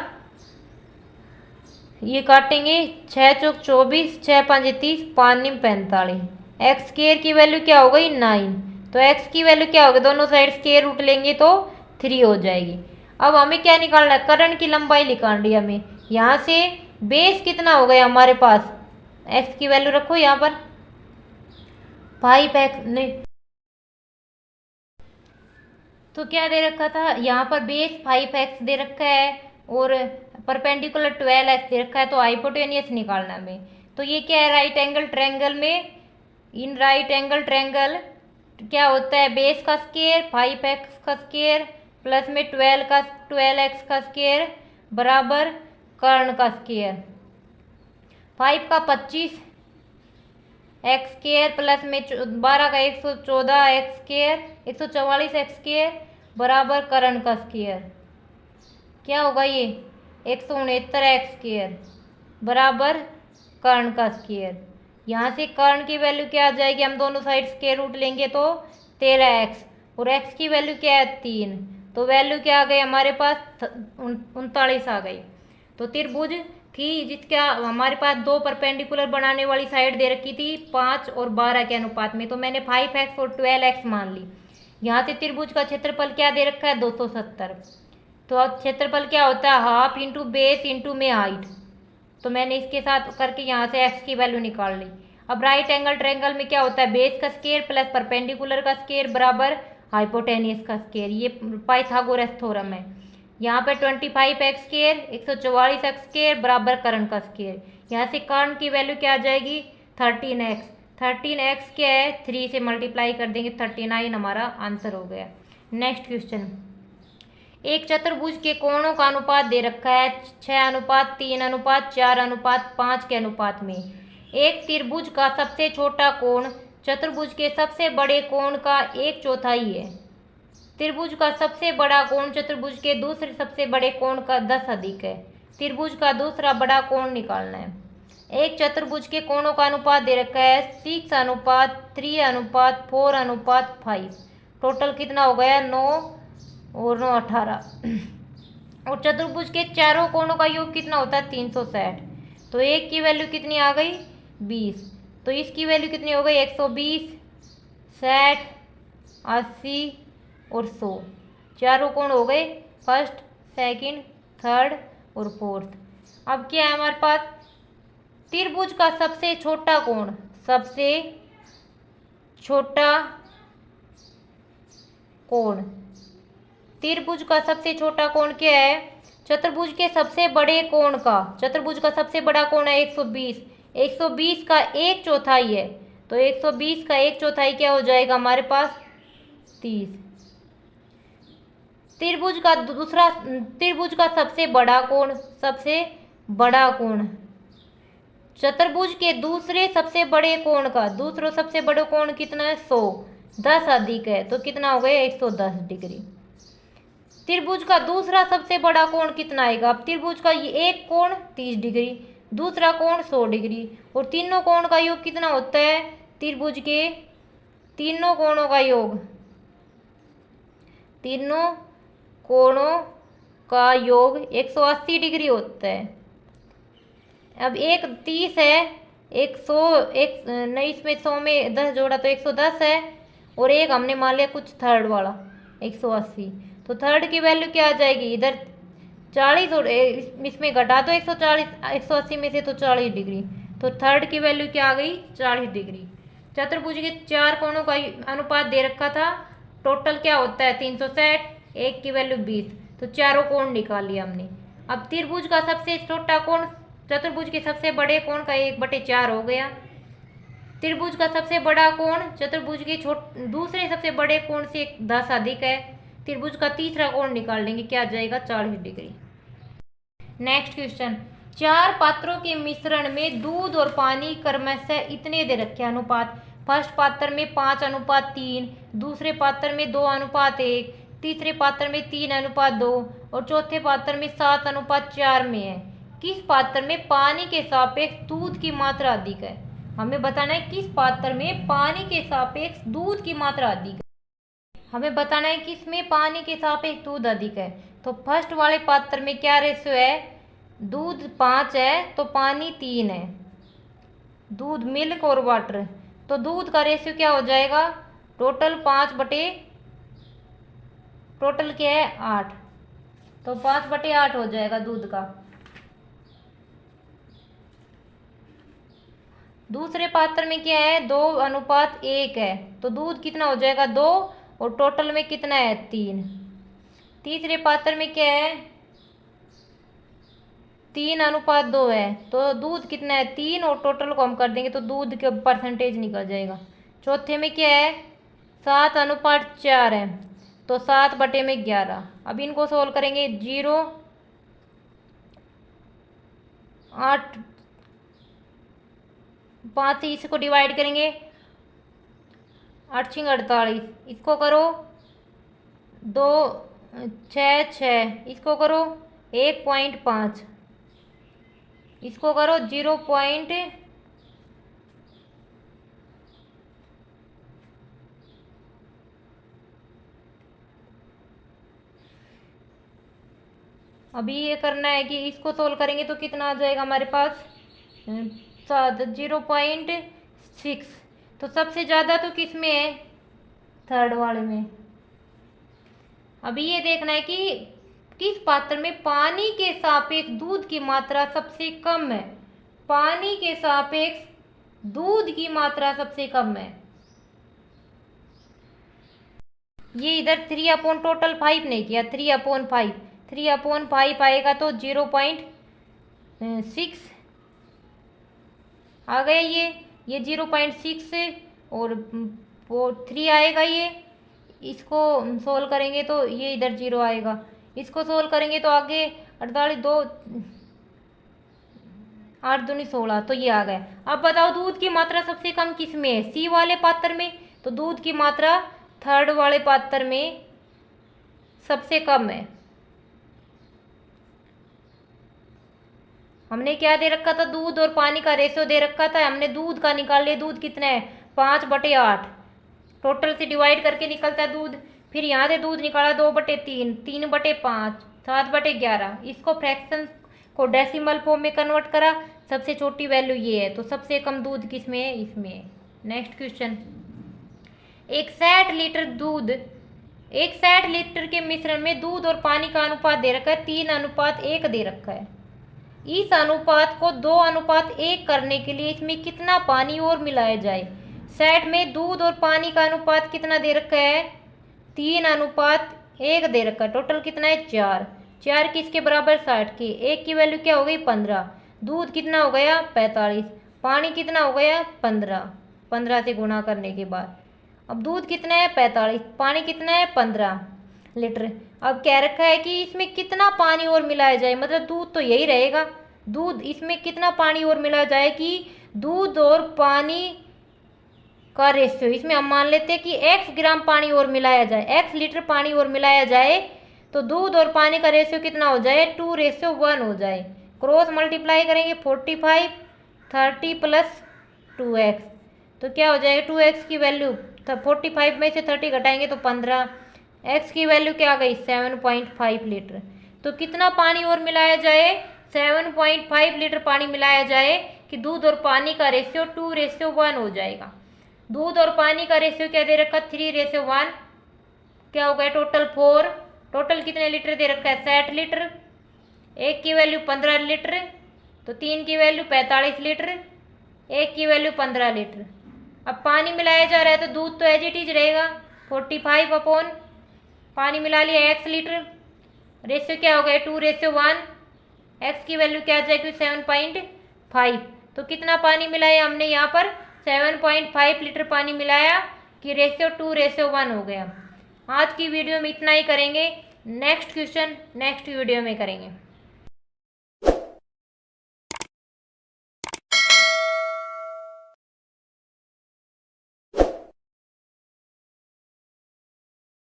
ये काटेंगे, 6 चौक 24, 6 5 30, 5 निम 45। एक्स स्केयर की वैल्यू क्या हो गई? 9। तो एक्स की वैल्यू क्या होगी? दोनों साइड स्केयर रूट लेंगे तो 3 हो जाएगी। अब हमें क्या निकालना है? कर्ण की लंबाई निकालनी है हमें। यहाँ से बेस कितना हो गया हमारे पास? एक्स की वैल्यू रखो यहाँ पर, 5x नहीं, तो क्या दे रखा था यहाँ पर? बेस 5x दे रखा है और परपेंडिकुलर 12x दे रखा है। तो हाइपोटेनियस निकालना हमें। तो ये क्या है? राइट एंगल ट्रायंगल में, इन राइट एंगल ट्रायंगल क्या होता है? बेस का स्क्वायर 5x का स्क्वायर प्लस में 12x का स्क्वायर बराबर कर्ण का स्क्वायर। 5 का 25 एक्स स्क्वायर प्लस में 12 का 114 एक्स स्क्वायर, 144 एक्स स्क्वायर बराबर कर्ण का स्क्वायर। क्या होगा ये? 169 एक्स स्क्वायर बराबर कर्ण का स्क्वायर। यहाँ से कर्ण की वैल्यू क्या आ जाएगी? हम दोनों साइड स्क्वायर रूट लेंगे तो 13x, और x की वैल्यू क्या है? 3। तो वैल्यू क्या आ गई हमारे पास? 39 आ गई। तो त्रिभुज थी जिसका हमारे पास 2 परपेंडिकुलर बनाने वाली साइड दे रखी थी 5 और 12 के अनुपात में। तो मैंने 5x और 12x मान ली। यहाँ से त्रिभुज का क्षेत्रफल क्या दे रखा है? 270। तो अब क्षेत्रफल क्या होता है? हाफ इंटू बेस इंटू में हाइट। तो मैंने इसके साथ करके यहाँ से x की वैल्यू निकाल ली। अब राइट एंगल ट्रायंगल में क्या होता है? बेस का स्क्वायर प्लस परपेंडिकुलर का स्क्वायर बराबर हाइपोटेनियस का स्क्वायर। ये पाइथागोरस थ्योरम है। यहाँ पे 25 एक्स स्क्वायर, 144 एक्स स्क्वायर बराबर कर्ण का स्क्वायर। यहाँ से कर्ण की वैल्यू क्या आ जाएगी? 13x। 13x क्या है, 3 से मल्टीप्लाई कर देंगे 39 हमारा आंसर हो गया। नेक्स्ट क्वेश्चन, एक चतुर्भुज के कोणों का अनुपात दे रखा है 6:3:4:5 के अनुपात में। एक त्रिभुज का सबसे छोटा कोण चतुर्भुज के सबसे बड़े कोण का 1/4 है। त्रिभुज का सबसे बड़ा कोण चतुर्भुज के दूसरे सबसे बड़े कोण का 10 अधिक है। त्रिभुज का दूसरा बड़ा कोण निकालना है। एक चतुर्भुज के कोणों का अनुपात दे रखा है 6:3:4:5। टोटल कितना हो गया, 9 और 9 18। और चतुर्भुज के चारों कोणों का योग कितना होता है, 360। तो एक की वैल्यू कितनी आ गई, 20। तो इसकी वैल्यू कितनी हो गई, 120, 60, 80 और 100। चारों कोण हो गए, फर्स्ट, सेकंड, थर्ड और फोर्थ। अब क्या है हमारे पास, त्रिभुज का सबसे छोटा कोण, सबसे छोटा कोण, त्रिभुज का सबसे छोटा कोण क्या है, चतुर्भुज के सबसे बड़े कोण का, चतुर्भुज का सबसे बड़ा कोण है 120। 120 का 1/4 है, तो 120 का 1/4 क्या हो जाएगा हमारे पास, 30। त्रिभुज का दूसरा, त्रिभुज का सबसे बड़ा कोण, सबसे बड़ा कोण, चतुर्भुज के दूसरे सबसे बड़े कोण का, दूसरा सबसे बड़ा कोण कितना है, 100, 10 अधिक है, तो कितना हो गया, 110 डिग्री। त्रिभुज का दूसरा सबसे बड़ा कोण कितना आएगा, अब त्रिभुज का ये एक कोण 30 डिग्री, दूसरा कोण 100 डिग्री, और तीनों कोण का योग कितना होता है, त्रिभुज के तीनों कोणों का योग, तीनों कोणों का योग 180 डिग्री होता है। अब एक 30 है, एक 100, एक नहीं, इसमें 100 में 10 जोड़ा तो 110 है, और एक हमने मान लिया कुछ थर्ड वाला 180। तो थर्ड की वैल्यू क्या आ जाएगी, इधर 40 और इसमें घटा तो 140, 180 में से तो 40 डिग्री, तो थर्ड की वैल्यू क्या आ गई, 40 डिग्री। चतुर्भुज के चार कोणों का अनुपात दे रखा था, टोटल क्या होता है 360, एक की वैल्यू 20, तो चारों कोण निकाल लिया हमने। अब त्रिभुज का सबसे छोटा कोण चतुर्भुज के सबसे बड़े कोण का 1/4 हो गया। त्रिभुज का सबसे बड़ा कोण चतुर्भुज के दूसरे सबसे बड़े कोण से 10 अधिक है। त्रिभुज का तीसरा कोण निकाल लेंगे, क्या आ जाएगा, 40 डिग्री। नेक्स्ट क्वेश्चन, 4 पात्रों के मिश्रण में दूध और पानी क्रमशः इतने दे रखे अनुपात। फर्स्ट पात्र में 5:3, दूसरे पात्र में 2:1, तीसरे पात्र में 3:2 और चौथे पात्र में 7:4 में है। किस पात्र में पानी के सापेक्ष दूध की मात्रा अधिक है। हमें बताना है किस पात्र में पानी के सापेक्ष दूध की मात्रा अधिक है। हमें बताना है किस में पानी के सापेक्ष दूध अधिक है। तो फर्स्ट वाले पात्र में क्या रेशियो है, दूध 5 है तो पानी 3 है, दूध मिल्क और वाटर, तो दूध का रेशियो क्या हो जाएगा, टोटल 5 टोटल क्या है 8, तो 5/8 हो जाएगा दूध का। दूसरे पात्र में क्या है, 2:1 है, तो दूध कितना हो जाएगा 2, और टोटल में कितना है 3। तीसरे पात्र में क्या है, 3:2 है, तो दूध कितना है 3, और टोटल को हम कर देंगे तो दूध का परसेंटेज निकल जाएगा। चौथे में क्या है, 7:4 है, तो 7/11। अब इनको सोल्व करेंगे, 0, 8, 5 से इसको डिवाइड करेंगे, 8 × 48, इसको करो 2, 6, 6, इसको करो 1.5, इसको करो 0. अभी ये करना है कि इसको सोल्व करेंगे तो कितना आ जाएगा हमारे पास, 0.6। तो सबसे ज़्यादा तो किस में है, थर्ड वाले में। अभी ये देखना है कि किस पात्र में पानी के सापेक्ष दूध की मात्रा सबसे कम है। पानी के सापेक्ष दूध की मात्रा सबसे कम है। ये इधर 3 टोटल 5 नहीं किया, 3/5 आएगा तो 0.6 आ गया ये। ये 0.6 और वो 3 आएगा। ये इसको सोल्व करेंगे तो ये इधर 0 आएगा। इसको सोल्व करेंगे तो आगे 48 2 8 दूनी 16, तो ये आ गया। अब बताओ दूध की मात्रा सबसे कम किस में है? सी वाले पात्र में। तो दूध की मात्रा थर्ड वाले पात्र में सबसे कम है। हमने क्या दे रखा था? दूध और पानी का रेशियो दे रखा था। हमने दूध का निकाल लिया। दूध कितना है? 5/8 टोटल से डिवाइड करके निकलता है दूध। फिर यहाँ से दूध निकाला 2/3, 3/5, 7/11। इसको फ्रैक्शन को डेसिमल फॉर्म में कन्वर्ट करा। सबसे छोटी वैल्यू ये है, तो सबसे कम दूध किस में है? इसमें है। नेक्स्ट क्वेश्चन, एक 60 लीटर के मिश्रण में दूध और पानी का अनुपात दे रखा है 3:1 दे रखा है। इस अनुपात को 2:1 करने के लिए इसमें कितना पानी और मिलाया जाए? 60 में दूध और पानी का अनुपात कितना दे रखा है? 3:1 दे रखा है। टोटल कितना है? 4। 4 किसके बराबर? 60 के। एक की वैल्यू क्या हो गई? 15। दूध कितना हो गया? 45। पानी कितना हो गया? 15। 15 से गुणा करने के बाद अब दूध कितना है? 45। पानी कितना है? 15 लीटर। अब कह रखा है कि इसमें कितना पानी और मिलाया जाए, मतलब दूध तो यही रहेगा। दूध इसमें कितना पानी और मिलाया जाए कि दूध और पानी का रेशियो, इसमें हम मान लेते हैं कि x ग्राम पानी और मिलाया जाए, x लीटर पानी और मिलाया जाए, तो दूध और पानी का रेशियो कितना हो जाए? 2:1 हो जाए। क्रॉस मल्टीप्लाई करेंगे 45 30 प्लस 2x, तो क्या हो जाएगा? 2x की वैल्यू 45 में से 30 घटाएंगे तो 15। x की वैल्यू क्या आ गई? 7.5 लीटर। तो कितना पानी और मिलाया जाए? 7.5 लीटर पानी मिलाया जाए कि दूध और पानी का रेशियो 2:1 हो जाएगा। दूध और पानी का रेशियो क्या दे रखा? 3:1। क्या हो गया? टोटल 4। टोटल कितने लीटर दे रखा है? 60 लीटर। एक की वैल्यू 15 लीटर, तो 3 की वैल्यू 45 लीटर, एक की वैल्यू 15 लीटर। अब पानी मिलाया जा रहा है तो दूध तो एज इट इज रहेगा। 45 अपॉन पानी मिला लिया x लीटर, रेशियो क्या हो गया? 2:1। x की वैल्यू क्या आ जाएगी? 7.5। तो कितना पानी मिलाया हमने यहाँ पर? 7.5 लीटर पानी मिलाया कि रेशियो 2:1 हो गया। आज की वीडियो में इतना ही करेंगे। नेक्स्ट क्वेश्चन नेक्स्ट वीडियो में करेंगे।